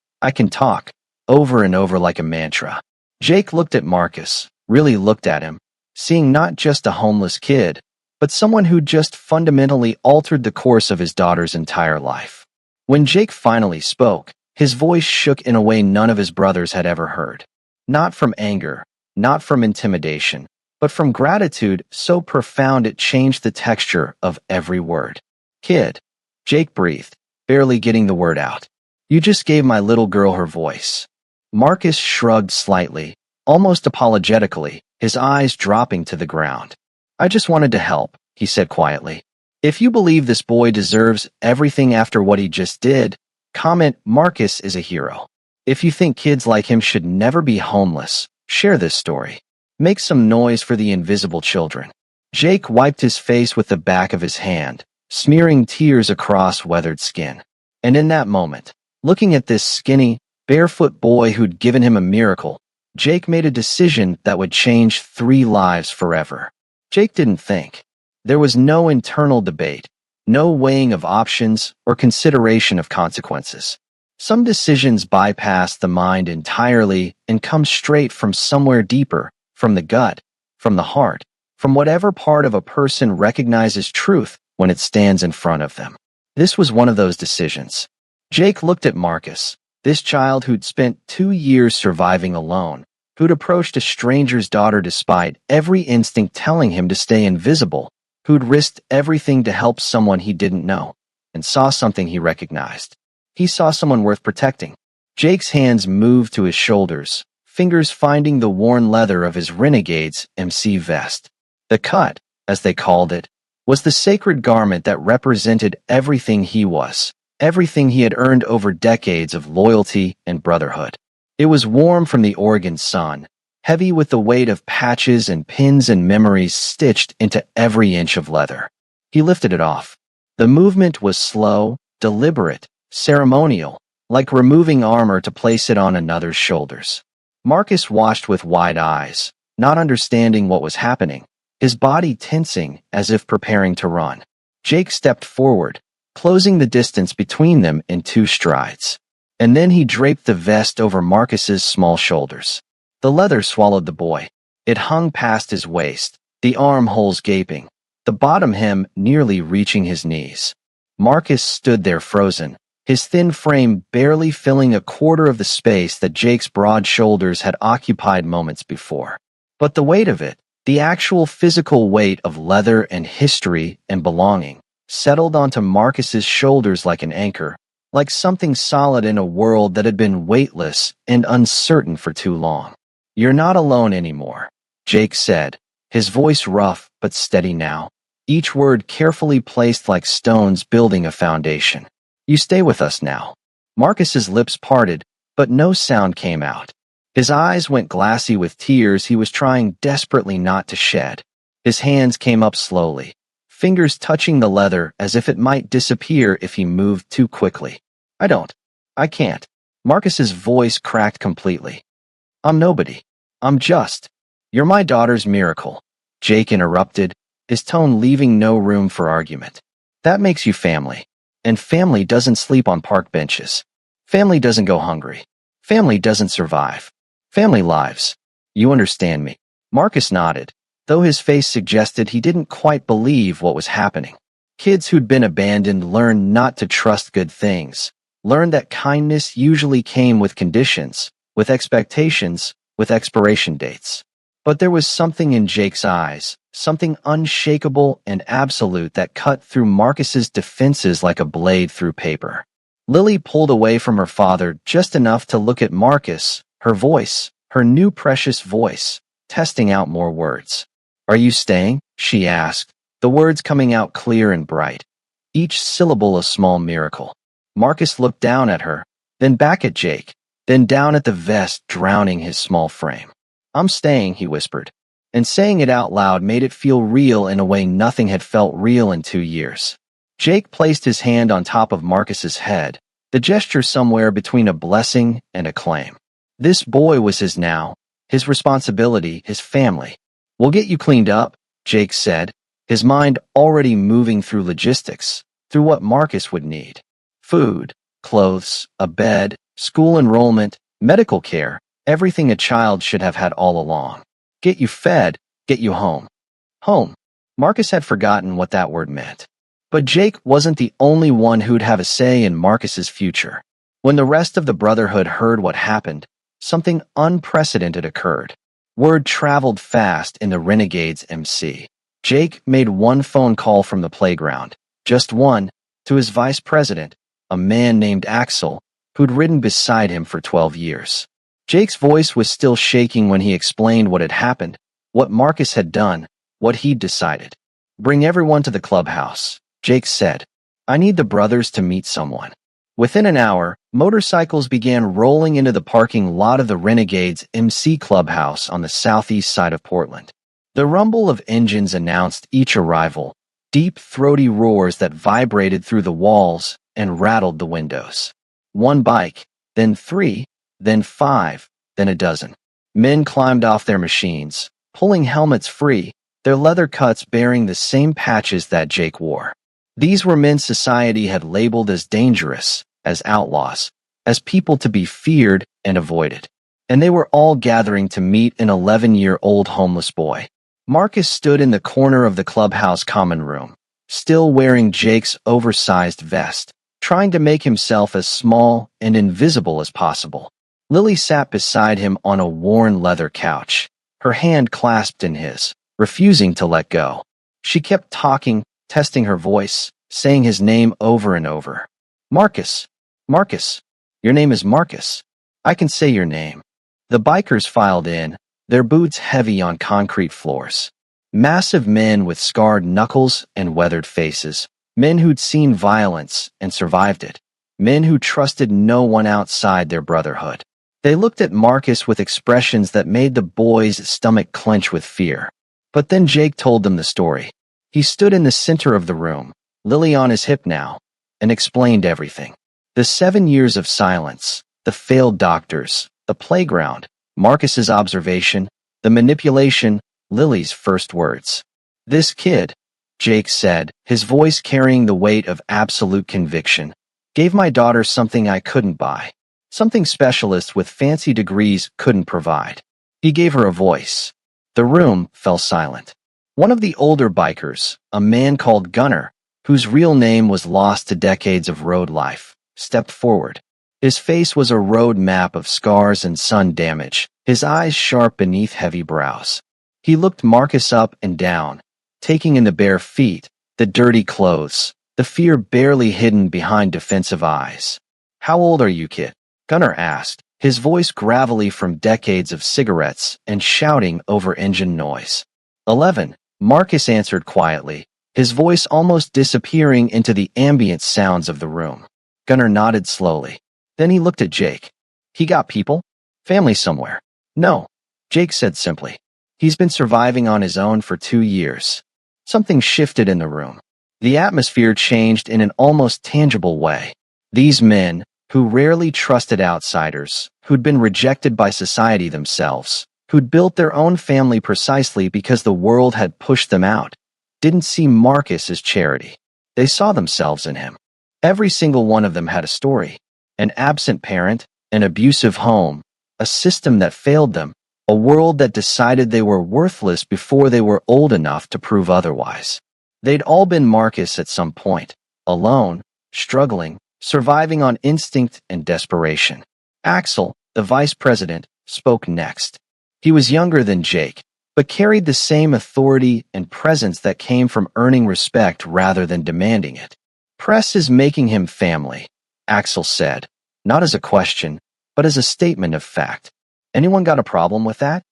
over and over like a mantra. Jake looked at Marcus, really looked at him, seeing not just a homeless kid, but someone who just fundamentally altered the course of his daughter's entire life. When Jake finally spoke, his voice shook in a way none of his brothers had ever heard. Not from anger, not from intimidation, but from gratitude so profound it changed the texture of every word. Kid, Jake breathed, barely getting the word out. You just gave my little girl her voice. Marcus shrugged slightly, almost apologetically, his eyes dropping to the ground. I just wanted to help, he said quietly. If you believe this boy deserves everything after what he just did, comment Marcus is a hero. If you think kids like him should never be homeless, share this story. Make some noise for the invisible children. Jake wiped his face with the back of his hand, smearing tears across weathered skin. And in that moment, looking at this skinny, barefoot boy who'd given him a miracle, Jake made a decision that would change 3 lives forever. Jake didn't think. There was no internal debate, no weighing of options or consideration of consequences. Some decisions bypass the mind entirely and come straight from somewhere deeper, from the gut, from the heart, from whatever part of a person recognizes truth when it stands in front of them. This was one of those decisions. Jake looked at Marcus, this child who'd spent 2 years surviving alone, who'd approached a stranger's daughter despite every instinct telling him to stay invisible, who'd risked everything to help someone he didn't know, and saw something he recognized. He saw someone worth protecting. Jake's hands moved to his shoulders, fingers finding the worn leather of his Renegade's MC vest. The cut, as they called it, was the sacred garment that represented everything he was, everything he had earned over decades of loyalty and brotherhood. It was warm from the Oregon sun, heavy with the weight of patches and pins and memories stitched into every inch of leather. He lifted it off. The movement was slow, deliberate, ceremonial, like removing armor to place it on another's shoulders. Marcus watched with wide eyes, not understanding what was happening, his body tensing as if preparing to run. Jake stepped forward, closing the distance between them in 2 strides. And then he draped the vest over Marcus's small shoulders. The leather swallowed the boy. It hung past his waist, the armholes gaping, the bottom hem nearly reaching his knees. Marcus stood there frozen, his thin frame barely filling a quarter of the space that Jake's broad shoulders had occupied moments before. But the weight of it, the actual physical weight of leather and history and belonging, settled onto Marcus's shoulders like an anchor, like something solid in a world that had been weightless and uncertain for too long. "You're not alone anymore," Jake said, his voice rough but steady now, each word carefully placed like stones building a foundation. "You stay with us now." Marcus's lips parted, but no sound came out. His eyes went glassy with tears he was trying desperately not to shed. His hands came up slowly, fingers touching the leather as if it might disappear if he moved too quickly. I can't." Marcus's voice cracked completely. "I'm nobody. I'm just. You're my daughter's miracle," Jake interrupted, his tone leaving no room for argument. "That makes you family. And family doesn't sleep on park benches. Family doesn't go hungry. Family doesn't survive. Family lives. You understand me?" Marcus nodded, though his face suggested he didn't quite believe what was happening. Kids who'd been abandoned learned not to trust good things, learned that kindness usually came with conditions, with expectations, with expiration dates. But there was something in Jake's eyes, something unshakable and absolute that cut through Marcus's defenses like a blade through paper. Lily pulled away from her father just enough to look at Marcus, her voice, her new precious voice, testing out more words. "Are you staying?" she asked, the words coming out clear and bright, each syllable a small miracle. Marcus looked down at her, then back at Jake, then down at the vest drowning his small frame. "I'm staying," he whispered, and saying it out loud made it feel real in a way nothing had felt real in 2 years. Jake placed his hand on top of Marcus's head, the gesture somewhere between a blessing and a claim. This boy was his now, his responsibility, his family. "We'll get you cleaned up," Jake said, his mind already moving through logistics, through what Marcus would need. Food, clothes, a bed, school enrollment, medical care, everything a child should have had all along. Get you fed, get you home. Home. Marcus had forgotten what that word meant. But Jake wasn't the only one who'd have a say in Marcus's future. When the rest of the Brotherhood heard what happened, something unprecedented occurred. Word traveled fast in the Renegade's MC. Jake made one phone call from the playground, just one, to his vice president, a man named Axel, who'd ridden beside him for 12 years. Jake's voice was still shaking when he explained what had happened, what Marcus had done, what he'd decided. "Bring everyone to the clubhouse," Jake said. "I need the brothers to meet someone." Within an hour, motorcycles began rolling into the parking lot of the Renegade's MC clubhouse on the southeast side of Portland. The rumble of engines announced each arrival, deep, throaty roars that vibrated through the walls and rattled the windows. One bike, then three, then five, then a dozen. Men climbed off their machines, pulling helmets free, their leather cuts bearing the same patches that Jake wore. These were men society had labeled as dangerous, as outlaws, as people to be feared and avoided. And they were all gathering to meet an 11-year-old homeless boy. Marcus stood in the corner of the clubhouse common room, still wearing Jake's oversized vest, trying to make himself as small and invisible as possible. Lily sat beside him on a worn leather couch, her hand clasped in his, refusing to let go. She kept talking, testing her voice, saying his name over and over. Marcus, Marcus, your name is Marcus. I can say your name. The bikers filed in, their boots heavy on concrete floors. Massive men with scarred knuckles and weathered faces, men who'd seen violence and survived it, men who trusted no one outside their brotherhood. They looked at Marcus with expressions that made the boy's stomach clench with fear. But then Jake told them the story. He stood in the center of the room, Lily on his hip now, and explained everything. The 7 years of silence, the failed doctors, the playground, Marcus's observation, the manipulation, Lily's first words. This kid, Jake said, his voice carrying the weight of absolute conviction, gave my daughter something I couldn't buy, something specialists with fancy degrees couldn't provide. He gave her a voice. The room fell silent. One of the older bikers, a man called Gunnar, whose real name was lost to decades of road life, stepped forward. His face was a road map of scars and sun damage, his eyes sharp beneath heavy brows. He looked Marcus up and down, taking in the bare feet, the dirty clothes, the fear barely hidden behind defensive eyes. How old are you, kid? Gunnar asked, his voice gravelly from decades of cigarettes and shouting over engine noise. 11, Marcus answered quietly, his voice almost disappearing into the ambient sounds of the room. Gunnar nodded slowly. Then he looked at Jake. He got people? Family somewhere? No, Jake said simply. He's been surviving on his own for 2 years. Something shifted in the room. The atmosphere changed in an almost tangible way. These men, who rarely trusted outsiders, who'd been rejected by society themselves, who'd built their own family precisely because the world had pushed them out, didn't see Marcus as charity. They saw themselves in him. Every single one of them had a story. An absent parent, an abusive home, a system that failed them, a world that decided they were worthless before they were old enough to prove otherwise. They'd all been Marcus at some point, alone, struggling, surviving on instinct and desperation. Axel, the vice president, spoke next. He was younger than Jake, but carried the same authority and presence that came from earning respect rather than demanding it. Press is making him family, Axel said, not as a question, but as a statement of fact. Anyone got a problem with that?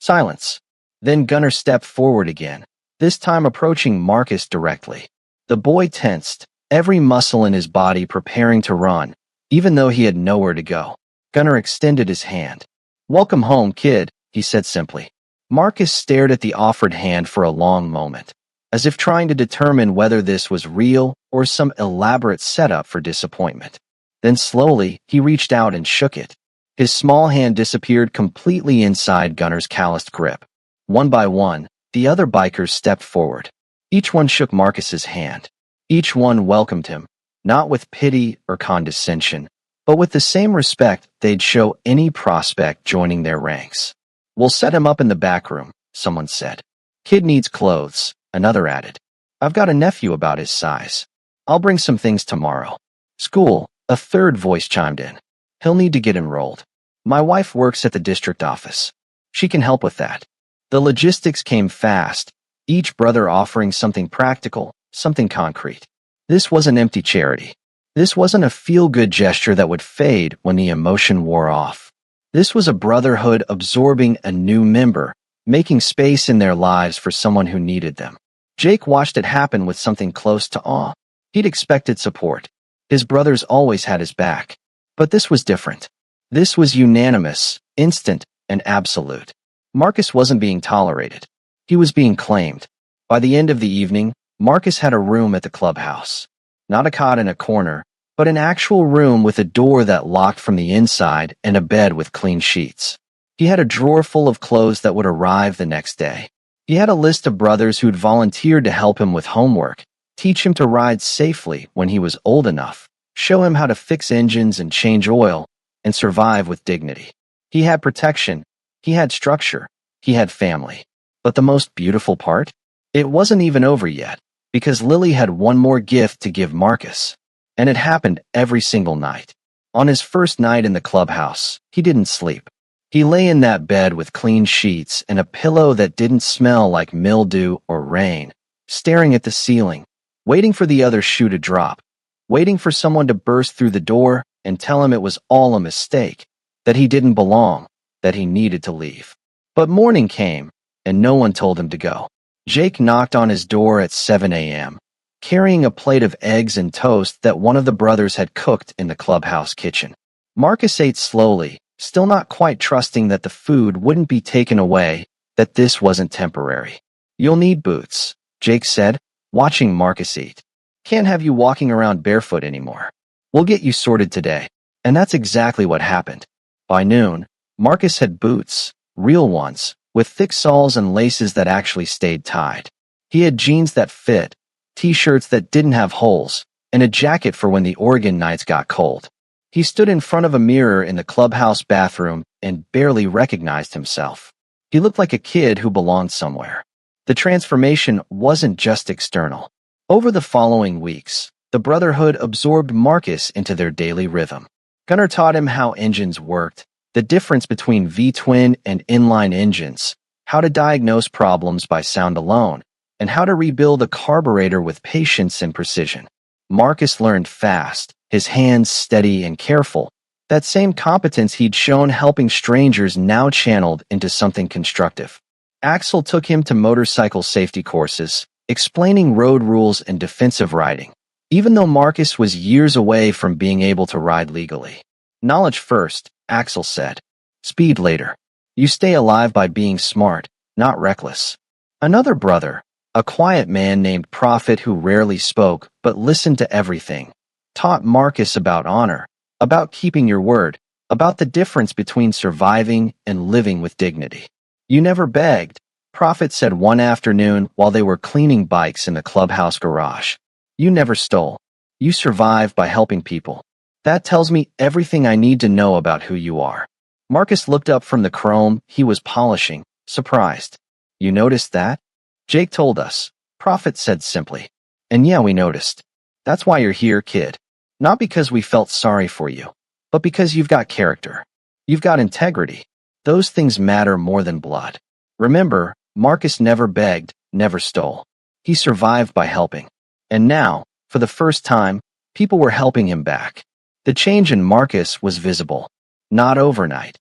Silence. Then Gunnar stepped forward again, this time approaching Marcus directly. The boy tensed, every muscle in his body preparing to run, even though he had nowhere to go. Gunnar extended his hand. Welcome home, kid, he said simply. Marcus stared at the offered hand for a long moment, as if trying to determine whether this was real or some elaborate setup for disappointment. Then slowly, he reached out and shook it. His small hand disappeared completely inside Gunnar's calloused grip. One by one, the other bikers stepped forward. Each one shook Marcus's hand. Each one welcomed him, not with pity or condescension, but with the same respect they'd show any prospect joining their ranks. We'll set him up in the back room, someone said. Kid needs clothes, another added. I've got a nephew about his size. I'll bring some things tomorrow. School, a third voice chimed in. He'll need to get enrolled. My wife works at the district office. She can help with that. The logistics came fast, each brother offering something practical, something concrete. This wasn't empty charity. This wasn't a feel-good gesture that would fade when the emotion wore off. This was a brotherhood absorbing a new member, making space in their lives for someone who needed them. Jake watched it happen with something close to awe. He'd expected support. His brothers always had his back. But this was different. This was unanimous, instant, and absolute. Marcus wasn't being tolerated. He was being claimed. By the end of the evening, Marcus had a room at the clubhouse. Not a cot in a corner, but an actual room with a door that locked from the inside and a bed with clean sheets. He had a drawer full of clothes that would arrive the next day. He had a list of brothers who'd volunteered to help him with homework, teach him to ride safely when he was old enough, show him how to fix engines and change oil, and survive with dignity. He had protection, he had structure, he had family. But the most beautiful part? It wasn't even over yet, because Lily had one more gift to give Marcus. And it happened every single night. On his first night in the clubhouse, he didn't sleep. He lay in that bed with clean sheets and a pillow that didn't smell like mildew or rain, staring at the ceiling, waiting for the other shoe to drop, waiting for someone to burst through the door and tell him it was all a mistake, that he didn't belong, that he needed to leave. But morning came, and no one told him to go. Jake knocked on his door at 7 a.m., carrying a plate of eggs and toast that one of the brothers had cooked in the clubhouse kitchen. Marcus ate slowly, still not quite trusting that the food wouldn't be taken away, that this wasn't temporary. "You'll need boots," Jake said, watching Marcus eat. "Can't have you walking around barefoot anymore. We'll get you sorted today." And that's exactly what happened. By noon, Marcus had boots, real ones, with thick soles and laces that actually stayed tied. He had jeans that fit, t-shirts that didn't have holes, and a jacket for when the Oregon nights got cold. He stood in front of a mirror in the clubhouse bathroom and barely recognized himself. He looked like a kid who belonged somewhere. The transformation wasn't just external. Over the following weeks, the Brotherhood absorbed Marcus into their daily rhythm. Gunnar taught him how engines worked, the difference between V-twin and inline engines, how to diagnose problems by sound alone, and how to rebuild a carburetor with patience and precision. Marcus learned fast, his hands steady and careful. That same competence he'd shown helping strangers now channeled into something constructive. Axel took him to motorcycle safety courses, explaining road rules and defensive riding, even though Marcus was years away from being able to ride legally. "Knowledge first," Axel said. "Speed later. You stay alive by being smart, not reckless." Another brother, a quiet man named Prophet who rarely spoke but listened to everything, taught Marcus about honor, about keeping your word, about the difference between surviving and living with dignity. "You never begged," Prophet said one afternoon while they were cleaning bikes in the clubhouse garage. "You never stole. You survived by helping people. That tells me everything I need to know about who you are." Marcus looked up from the chrome he was polishing, surprised. "You noticed that?" "Jake told us," Prophet said simply. "And yeah, we noticed. That's why you're here, kid. Not because we felt sorry for you, but because you've got character. You've got integrity. Those things matter more than blood." Remember, Marcus never begged, never stole. He survived by helping. And now, for the first time, people were helping him back. The change in Marcus was visible. Not overnight.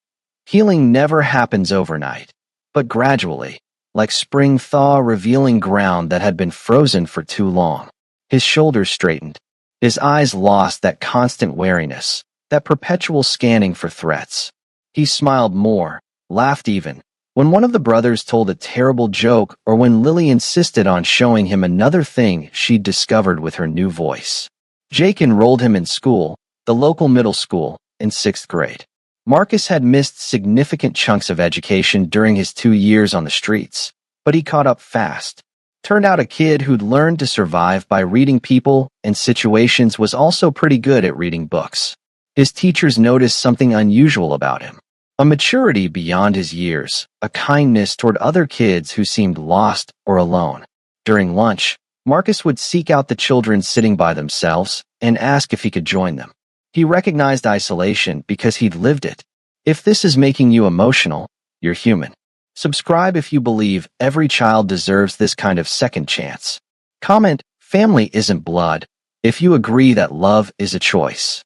Healing never happens overnight, but gradually, like spring thaw revealing ground that had been frozen for too long. His shoulders straightened. His eyes lost that constant wariness, that perpetual scanning for threats. He smiled more, laughed even, when one of the brothers told a terrible joke or when Lily insisted on showing him another thing she'd discovered with her new voice. Jake enrolled him in school, the local middle school, in 6th grade. Marcus had missed significant chunks of education during his 2 years on the streets, but he caught up fast. Turned out a kid who'd learned to survive by reading people and situations was also pretty good at reading books. His teachers noticed something unusual about him. A maturity beyond his years, a kindness toward other kids who seemed lost or alone. During lunch, Marcus would seek out the children sitting by themselves and ask if he could join them. He recognized isolation because he'd lived it. If this is making you emotional, you're human. Subscribe if you believe every child deserves this kind of second chance. Comment, "Family isn't blood," if you agree that love is a choice.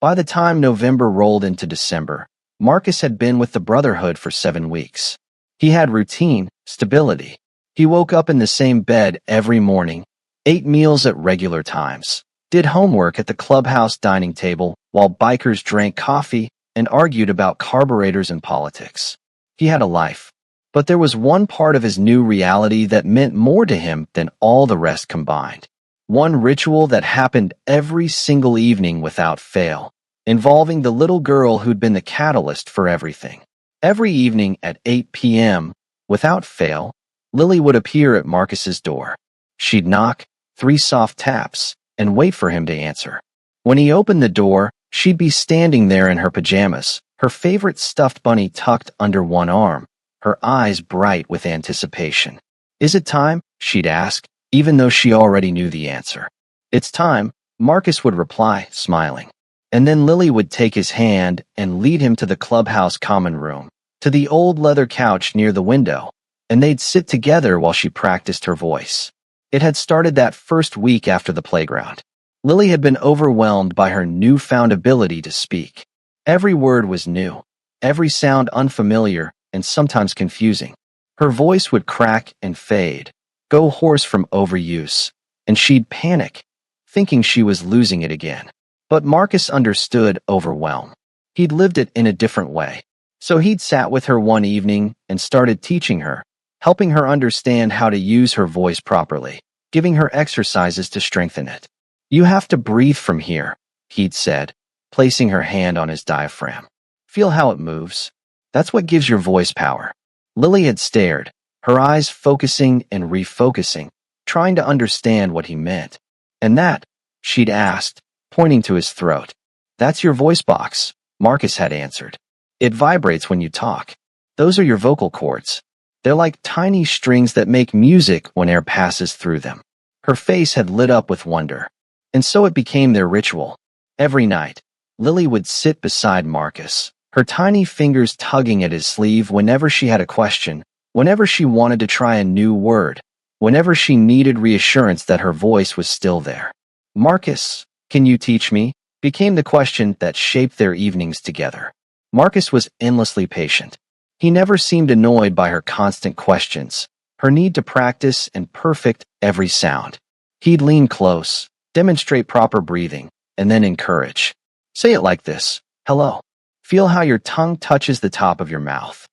By the time November rolled into December, Marcus had been with the Brotherhood for 7 weeks. He had routine, stability. He woke up in the same bed every morning, ate meals at regular times, did homework at the clubhouse dining table while bikers drank coffee and argued about carburetors and politics. He had a life. But there was one part of his new reality that meant more to him than all the rest combined. One ritual that happened every single evening without fail, involving the little girl who'd been the catalyst for everything. Every evening at 8 p.m., without fail, Lily would appear at Marcus's door. She'd knock, 3 soft taps, and wait for him to answer. When he opened the door, she'd be standing there in her pajamas, her favorite stuffed bunny tucked under one arm, her eyes bright with anticipation. "Is it time?" she'd ask, even though she already knew the answer. "It's time," Marcus would reply, smiling. And then Lily would take his hand and lead him to the clubhouse common room, to the old leather couch near the window, and they'd sit together while she practiced her voice. It had started that first week after the playground. Lily had been overwhelmed by her newfound ability to speak. Every word was new, every sound unfamiliar and sometimes confusing. Her voice would crack and fade, go hoarse from overuse, and she'd panic, thinking she was losing it again. But Marcus understood overwhelm. He'd lived it in a different way. So he'd sat with her one evening and started teaching her, helping her understand how to use her voice properly, giving her exercises to strengthen it. "You have to breathe from here," he'd said, placing her hand on his diaphragm. "Feel how it moves. That's what gives your voice power." Lily had stared, her eyes focusing and refocusing, trying to understand what he meant. "And that?" she'd asked, pointing to his throat. "That's your voice box," Marcus had answered. "It vibrates when you talk. Those are your vocal cords. They're like tiny strings that make music when air passes through them." Her face had lit up with wonder. And so it became their ritual. Every night, Lily would sit beside Marcus, her tiny fingers tugging at his sleeve whenever she had a question, whenever she wanted to try a new word, whenever she needed reassurance that her voice was still there. "Marcus, can you teach me?" became the question that shaped their evenings together. Marcus was endlessly patient. He never seemed annoyed by her constant questions, her need to practice and perfect every sound. He'd lean close, demonstrate proper breathing, and then encourage. "Say it like this. Hello. Feel how your tongue touches the top of your mouth.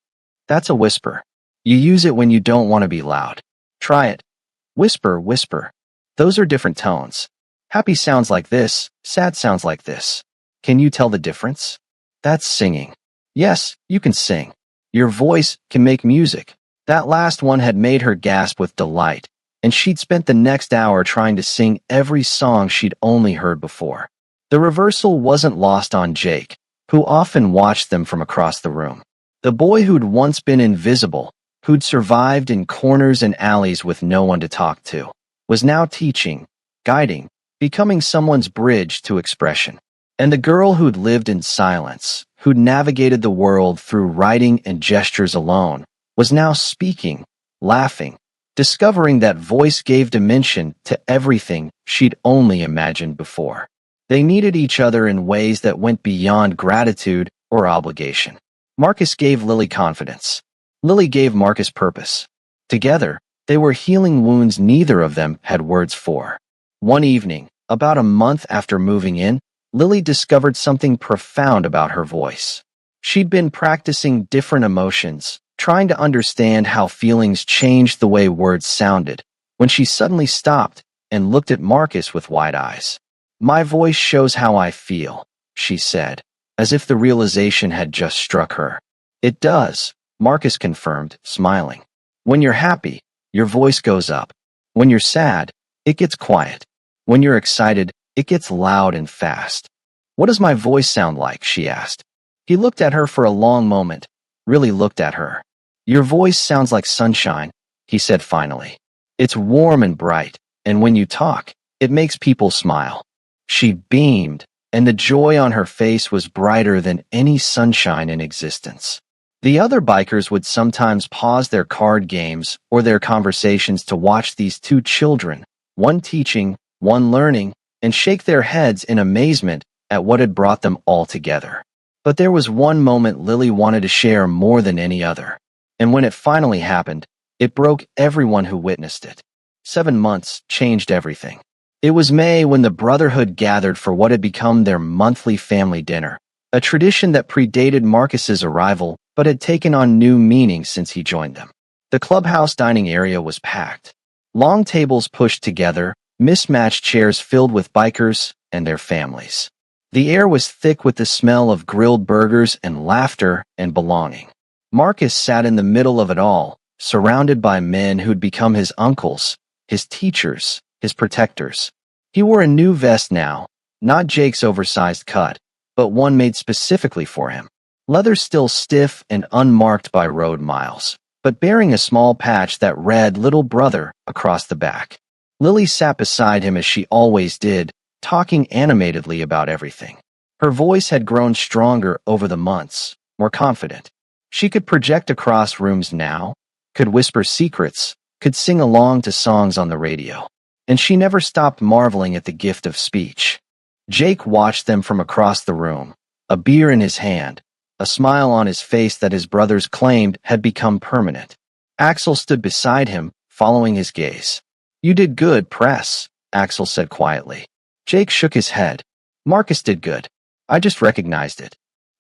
That's a whisper. You use it when you don't want to be loud. Try it. Whisper, whisper. Those are different tones. Happy sounds like this, sad sounds like this. Can you tell the difference? That's singing. Yes, you can sing. Your voice can make music." That last one had made her gasp with delight, and she'd spent the next hour trying to sing every song she'd only heard before. The reversal wasn't lost on Jake, who often watched them from across the room. The boy who'd once been invisible, who'd survived in corners and alleys with no one to talk to, was now teaching, guiding, becoming someone's bridge to expression. And the girl who'd lived in silence, who'd navigated the world through writing and gestures alone, was now speaking, laughing, discovering that voice gave dimension to everything she'd only imagined before. They needed each other in ways that went beyond gratitude or obligation. Marcus gave Lily confidence. Lily gave Marcus purpose. Together, they were healing wounds neither of them had words for. One evening, about a month after moving in, Lily discovered something profound about her voice. She'd been practicing different emotions, trying to understand how feelings changed the way words sounded, when she suddenly stopped and looked at Marcus with wide eyes. "My voice shows how I feel," she said, as if the realization had just struck her. "It does," Marcus confirmed, smiling. "When you're happy, your voice goes up. When you're sad, it gets quiet. When you're excited, it gets loud and fast." "What does my voice sound like?" she asked. He looked at her for a long moment, really looked at her. "Your voice sounds like sunshine," he said finally. "It's warm and bright, and when you talk, it makes people smile." She beamed, and the joy on her face was brighter than any sunshine in existence. The other bikers would sometimes pause their card games or their conversations to watch these two children, one teaching, one learning, and shake their heads in amazement at what had brought them all together. But there was one moment Lily wanted to share more than any other. And when it finally happened, it broke everyone who witnessed it. 7 months changed everything. It was May when the Brotherhood gathered for what had become their monthly family dinner, a tradition that predated Marcus's arrival but had taken on new meanings since he joined them. The clubhouse dining area was packed. Long tables pushed together, mismatched chairs filled with bikers and their families. The air was thick with the smell of grilled burgers and laughter and belonging. Marcus sat in the middle of it all, surrounded by men who'd become his uncles, his teachers, his protectors. He wore a new vest now, not Jake's oversized cut, but one made specifically for him. Leather still stiff and unmarked by road miles, but bearing a small patch that read "Little Brother" across the back. Lily sat beside him as she always did, talking animatedly about everything. Her voice had grown stronger over the months, more confident. She could project across rooms now, could whisper secrets, could sing along to songs on the radio. And she never stopped marveling at the gift of speech. Jake watched them from across the room, a beer in his hand, a smile on his face that his brothers claimed had become permanent. Axel stood beside him, following his gaze. "You did good, Press," Axel said quietly. Jake shook his head. "Marcus did good. I just recognized it."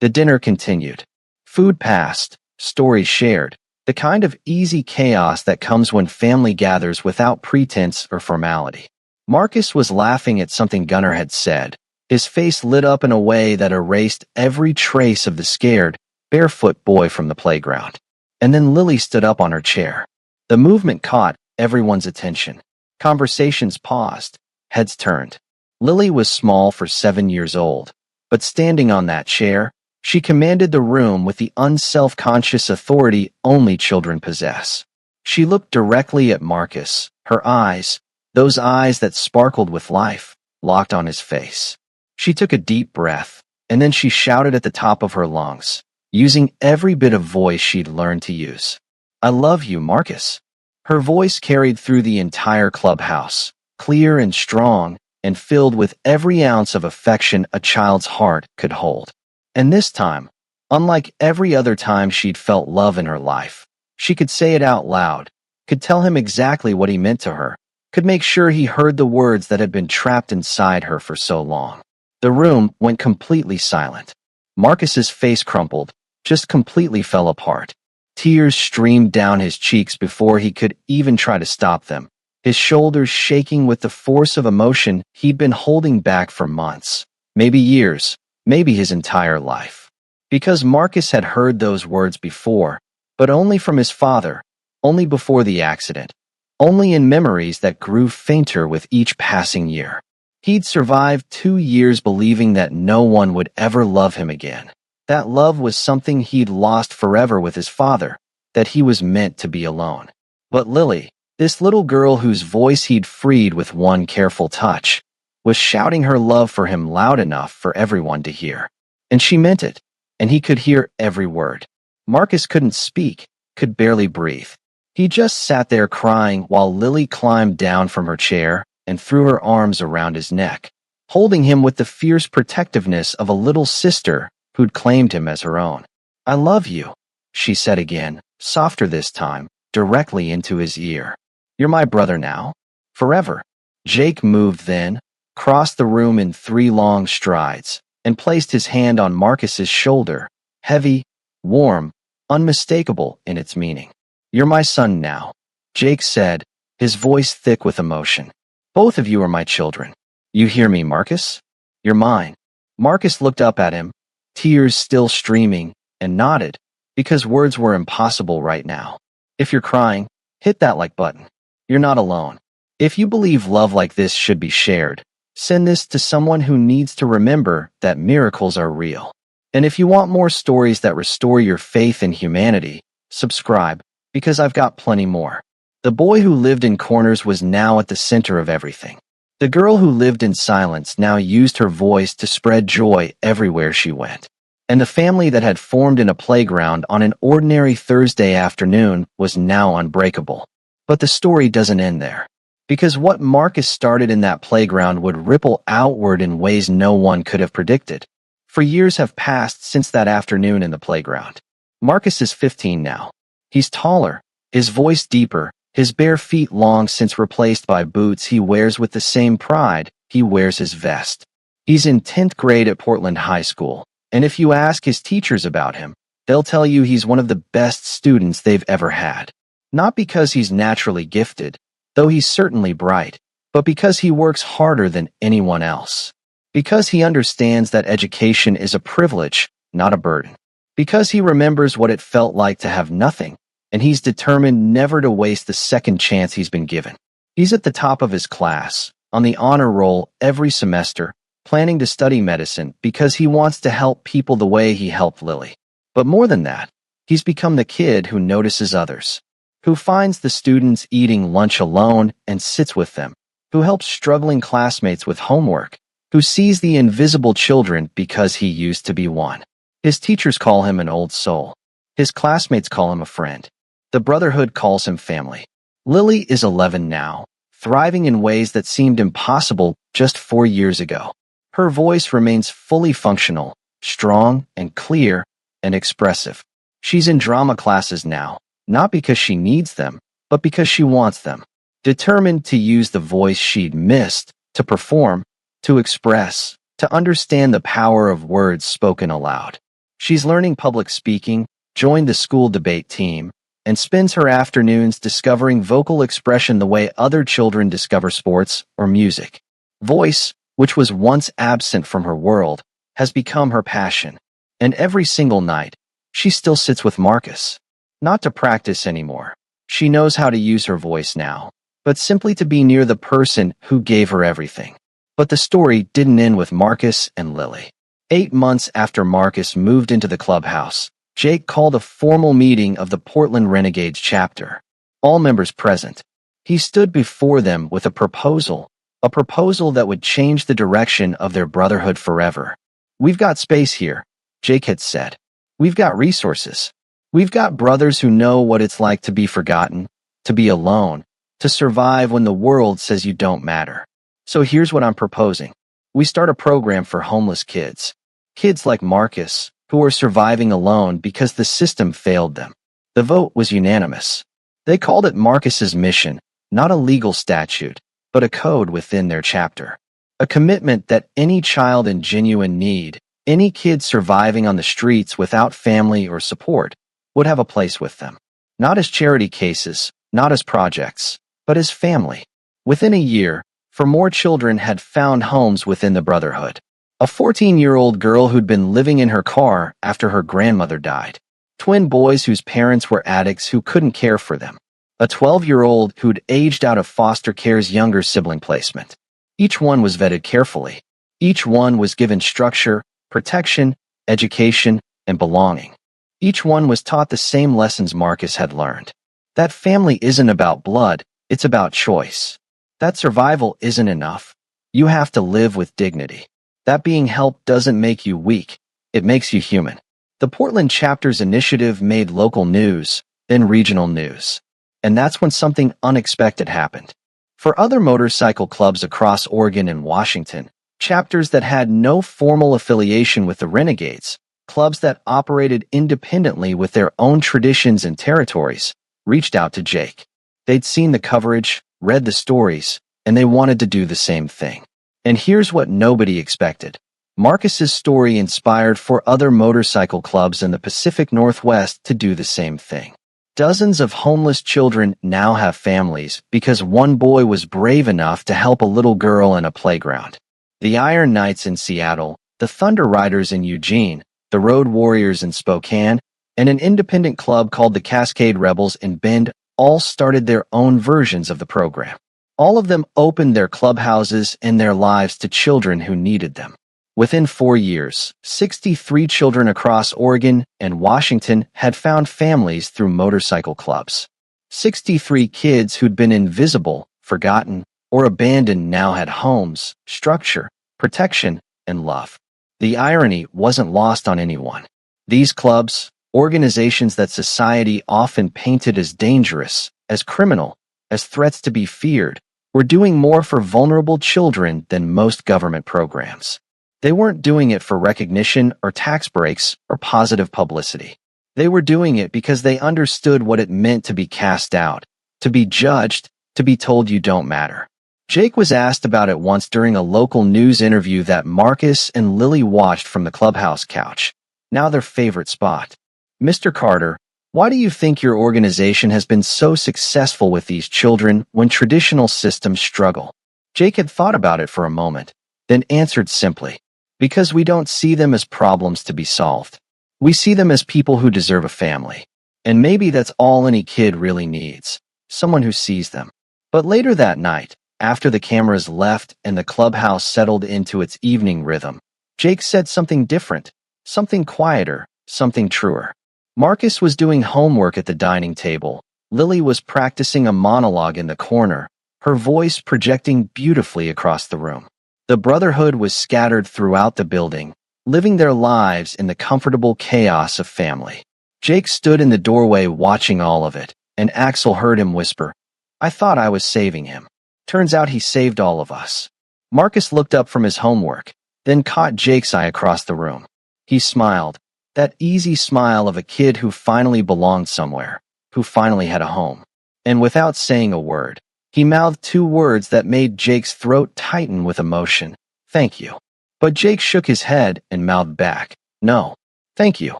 The dinner continued. Food passed, stories shared, the kind of easy chaos that comes when family gathers without pretense or formality. Marcus was laughing at something Gunnar had said. His face lit up in a way that erased every trace of the scared, barefoot boy from the playground. And then Lily stood up on her chair. The movement caught everyone's attention. Conversations paused, heads turned. Lily was small for 7 years old, but standing on that chair, she commanded the room with the unself-conscious authority only children possess. She looked directly at Marcus, her eyes, those eyes that sparkled with life, locked on his face. She took a deep breath, and then she shouted at the top of her lungs, using every bit of voice she'd learned to use. "I love you, Marcus." Her voice carried through the entire clubhouse, clear and strong, and filled with every ounce of affection a child's heart could hold. And this time, unlike every other time she'd felt love in her life, she could say it out loud, could tell him exactly what he meant to her, could make sure he heard the words that had been trapped inside her for so long. The room went completely silent. Marcus's face crumpled, just completely fell apart. Tears streamed down his cheeks before he could even try to stop them, his shoulders shaking with the force of emotion he'd been holding back for months, maybe years, maybe his entire life. Because Marcus had heard those words before, but only from his father, only before the accident, only in memories that grew fainter with each passing year. He'd survived 2 years believing that no one would ever love him again. That love was something he'd lost forever with his father, that he was meant to be alone. But Lily, this little girl whose voice he'd freed with one careful touch, was shouting her love for him loud enough for everyone to hear. And she meant it, and he could hear every word. Marcus couldn't speak, could barely breathe. He just sat there crying while Lily climbed down from her chair and threw her arms around his neck, holding him with the fierce protectiveness of a little sister who'd claimed him as her own. "I love you," she said again, softer this time, directly into his ear. "You're my brother now, forever." Jake moved then, crossed the room in 3 long strides, and placed his hand on Marcus's shoulder, heavy, warm, unmistakable in its meaning. "You're my son now," Jake said, his voice thick with emotion. "Both of you are my children. You hear me, Marcus? You're mine." Marcus looked up at him, tears still streaming, and nodded, because words were impossible right now. "If you're crying, hit that like button. You're not alone. If you believe love like this should be shared, send this to someone who needs to remember that miracles are real. And if you want more stories that restore your faith in humanity, subscribe, because I've got plenty more." The boy who lived in corners was now at the center of everything. The girl who lived in silence now used her voice to spread joy everywhere she went. And the family that had formed in a playground on an ordinary Thursday afternoon was now unbreakable. But the story doesn't end there. Because what Marcus started in that playground would ripple outward in ways no one could have predicted. For years have passed since that afternoon in the playground. Marcus is 15 now. He's taller, his voice deeper, his bare feet long since replaced by boots he wears with the same pride he wears his vest. He's in 10th grade at Portland High School, and if you ask his teachers about him, They'll tell you he's one of the best students they've ever had. Not because he's naturally gifted, though he's certainly bright, but because he works harder than anyone else. Because he understands that education is a privilege, not a burden. Because he remembers what it felt like to have nothing, and he's determined never to waste the second chance he's been given. He's at the top of his class, on the honor roll every semester, planning to study medicine because he wants to help people the way he helped Lily. But more than that, he's become the kid who notices others, who finds the students eating lunch alone and sits with them, who helps struggling classmates with homework, who sees the invisible children because he used to be one. His teachers call him an old soul. His classmates call him a friend. The brotherhood calls him family. Lily is 11 now, thriving in ways that seemed impossible just 4 years ago. Her voice remains fully functional, strong and clear and expressive. She's in drama classes now, not because she needs them, but because she wants them. Determined to use the voice she'd missed, to perform, to express, to understand the power of words spoken aloud. She's learning public speaking, joined the school debate team, and spends her afternoons discovering vocal expression the way other children discover sports or music. Voice, which was once absent from her world, has become her passion. And every single night, she still sits with Marcus. Not to practice anymore. She knows how to use her voice now, but simply to be near the person who gave her everything. But the story didn't end with Marcus and Lily. 8 months after Marcus moved into the clubhouse, Jake called a formal meeting of the Portland Renegades chapter. All members present. He stood before them with a proposal that would change the direction of their brotherhood forever. "We've got space here," Jake had said. "We've got resources. We've got brothers who know what it's like to be forgotten, to be alone, to survive when the world says you don't matter. So here's what I'm proposing. We start a program for homeless kids. Kids like Marcus, who are surviving alone because the system failed them." The vote was unanimous. They called it Marcus's mission, not a legal statute, but a code within their chapter. A commitment that any child in genuine need, any kid surviving on the streets without family or support, would have a place with them. Not as charity cases, not as projects, but as family. Within a year, 4 more children had found homes within the brotherhood. A 14-year-old girl who'd been living in her car after her grandmother died. Twin boys whose parents were addicts who couldn't care for them. A 12-year-old who'd aged out of foster care's younger sibling placement. Each one was vetted carefully. Each one was given structure, protection, education, and belonging. Each one was taught the same lessons Marcus had learned. That family isn't about blood, it's about choice. That survival isn't enough. You have to live with dignity. That being helped doesn't make you weak, it makes you human. The Portland chapter's initiative made local news, then regional news. And that's when something unexpected happened. For other motorcycle clubs across Oregon and Washington, chapters that had no formal affiliation with the Renegades, clubs that operated independently with their own traditions and territories, reached out to Jake. They'd seen the coverage, read the stories, and they wanted to do the same thing. And here's what nobody expected. Marcus's story inspired 4 other motorcycle clubs in the Pacific Northwest to do the same thing. Dozens of homeless children now have families because one boy was brave enough to help a little girl in a playground. The Iron Knights in Seattle, the Thunder Riders in Eugene, the Road Warriors in Spokane, and an independent club called the Cascade Rebels in Bend all started their own versions of the program. All of them opened their clubhouses and their lives to children who needed them. Within 4 years, 63 children across Oregon and Washington had found families through motorcycle clubs. 63 kids who'd been invisible, forgotten, or abandoned now had homes, structure, protection, and love. The irony wasn't lost on anyone. These clubs, organizations that society often painted as dangerous, as criminal, as threats to be feared, were doing more for vulnerable children than most government programs. They weren't doing it for recognition or tax breaks or positive publicity. They were doing it because they understood what it meant to be cast out, to be judged, to be told you don't matter. Jake was asked about it once during a local news interview that Marcus and Lily watched from the clubhouse couch, now their favorite spot. Mr. Carter, why do you think your organization has been so successful with these children when traditional systems struggle? Jake had thought about it for a moment, then answered simply, because we don't see them as problems to be solved. We see them as people who deserve a family. And maybe that's all any kid really needs, someone who sees them. But later that night, after the cameras left and the clubhouse settled into its evening rhythm, Jake said something different, something quieter, something truer. Marcus was doing homework at the dining table. Lily was practicing a monologue in the corner, her voice projecting beautifully across the room. The brotherhood was scattered throughout the building, living their lives in the comfortable chaos of family. Jake stood in the doorway watching all of it, and Axel heard him whisper, "I thought I was saving him. Turns out he saved all of us." Marcus looked up from his homework, then caught Jake's eye across the room. He smiled, that easy smile of a kid who finally belonged somewhere, who finally had a home. And without saying a word, he mouthed two words that made Jake's throat tighten with emotion. "Thank you." But Jake shook his head and mouthed back, "No, thank you."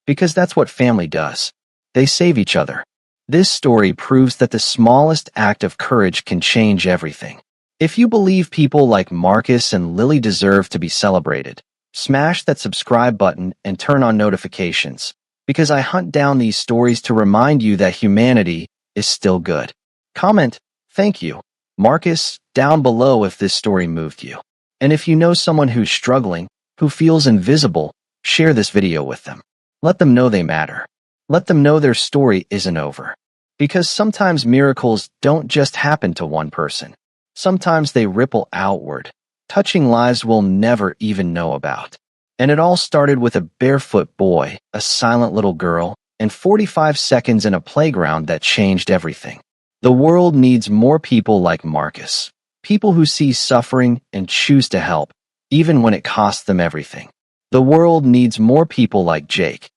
Because that's what family does. They save each other. This story proves that the smallest act of courage can change everything. If you believe people like Marcus and Lily deserve to be celebrated, smash that subscribe button and turn on notifications, because I hunt down these stories to remind you that humanity is still good. Comment, "Thank you, Marcus," down below if this story moved you. And if you know someone who's struggling, who feels invisible, share this video with them. Let them know they matter. Let them know their story isn't over. Because sometimes miracles don't just happen to one person. Sometimes they ripple outward, touching lives we'll never even know about. And it all started with a barefoot boy, a silent little girl, and 45 seconds in a playground that changed everything. The world needs more people like Marcus. People who see suffering and choose to help, even when it costs them everything. The world needs more people like Jake.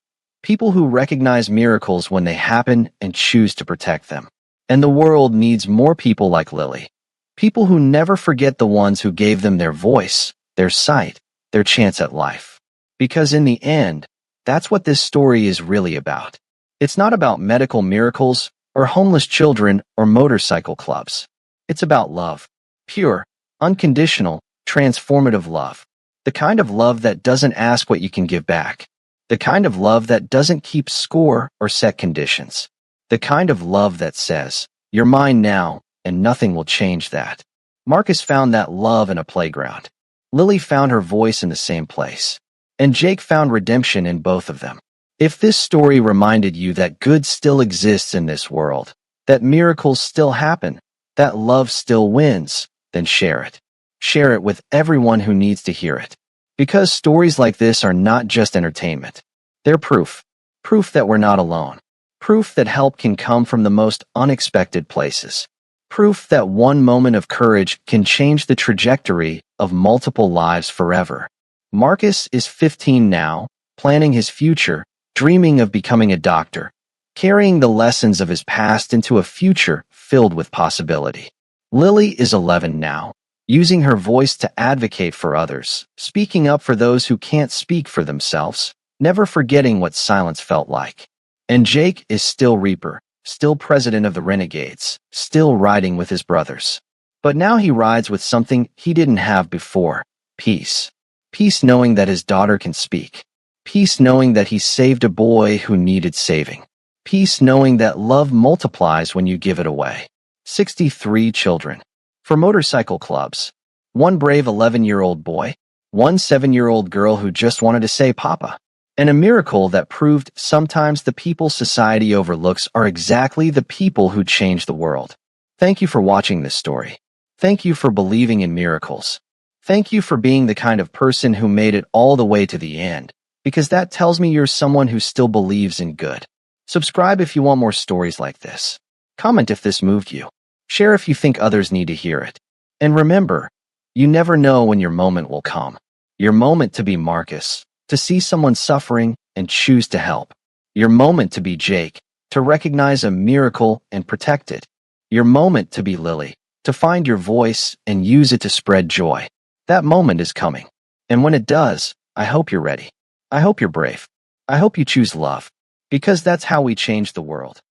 People who recognize miracles when they happen and choose to protect them. And the world needs more people like Lily. People who never forget the ones who gave them their voice, their sight, their chance at life. Because in the end, that's what this story is really about. It's not about medical miracles, or homeless children, or motorcycle clubs. It's about love. Pure, unconditional, transformative love. The kind of love that doesn't ask what you can give back. The kind of love that doesn't keep score or set conditions. The kind of love that says, "You're mine now, and nothing will change that." Marcus found that love in a playground. Lily found her voice in the same place. And Jake found redemption in both of them. If this story reminded you that good still exists in this world, that miracles still happen, that love still wins, then share it. Share it with everyone who needs to hear it. Because stories like this are not just entertainment. They're proof. Proof that we're not alone. Proof that help can come from the most unexpected places. Proof that one moment of courage can change the trajectory of multiple lives forever. Marcus is 15 now, planning his future, dreaming of becoming a doctor, carrying the lessons of his past into a future filled with possibility. Lily is 11 now, using her voice to advocate for others, speaking up for those who can't speak for themselves, never forgetting what silence felt like. And Jake is still Reaper, still president of the Renegades, still riding with his brothers. But now he rides with something he didn't have before: peace. Peace knowing that his daughter can speak. Peace knowing that he saved a boy who needed saving. Peace knowing that love multiplies when you give it away. 63 children. For motorcycle clubs. One brave 11-year-old boy. One 7-year-old girl who just wanted to say Papa. And a miracle that proved sometimes the people society overlooks are exactly the people who change the world. Thank you for watching this story. Thank you for believing in miracles. Thank you for being the kind of person who made it all the way to the end, because that tells me you're someone who still believes in good. Subscribe if you want more stories like this. Comment if this moved you. Share if you think others need to hear it. And remember, you never know when your moment will come. Your moment to be Marcus, to see someone suffering and choose to help. Your moment to be Jake, to recognize a miracle and protect it. Your moment to be Lily, to find your voice and use it to spread joy. That moment is coming. And when it does, I hope you're ready. I hope you're brave. I hope you choose love. Because that's how we change the world.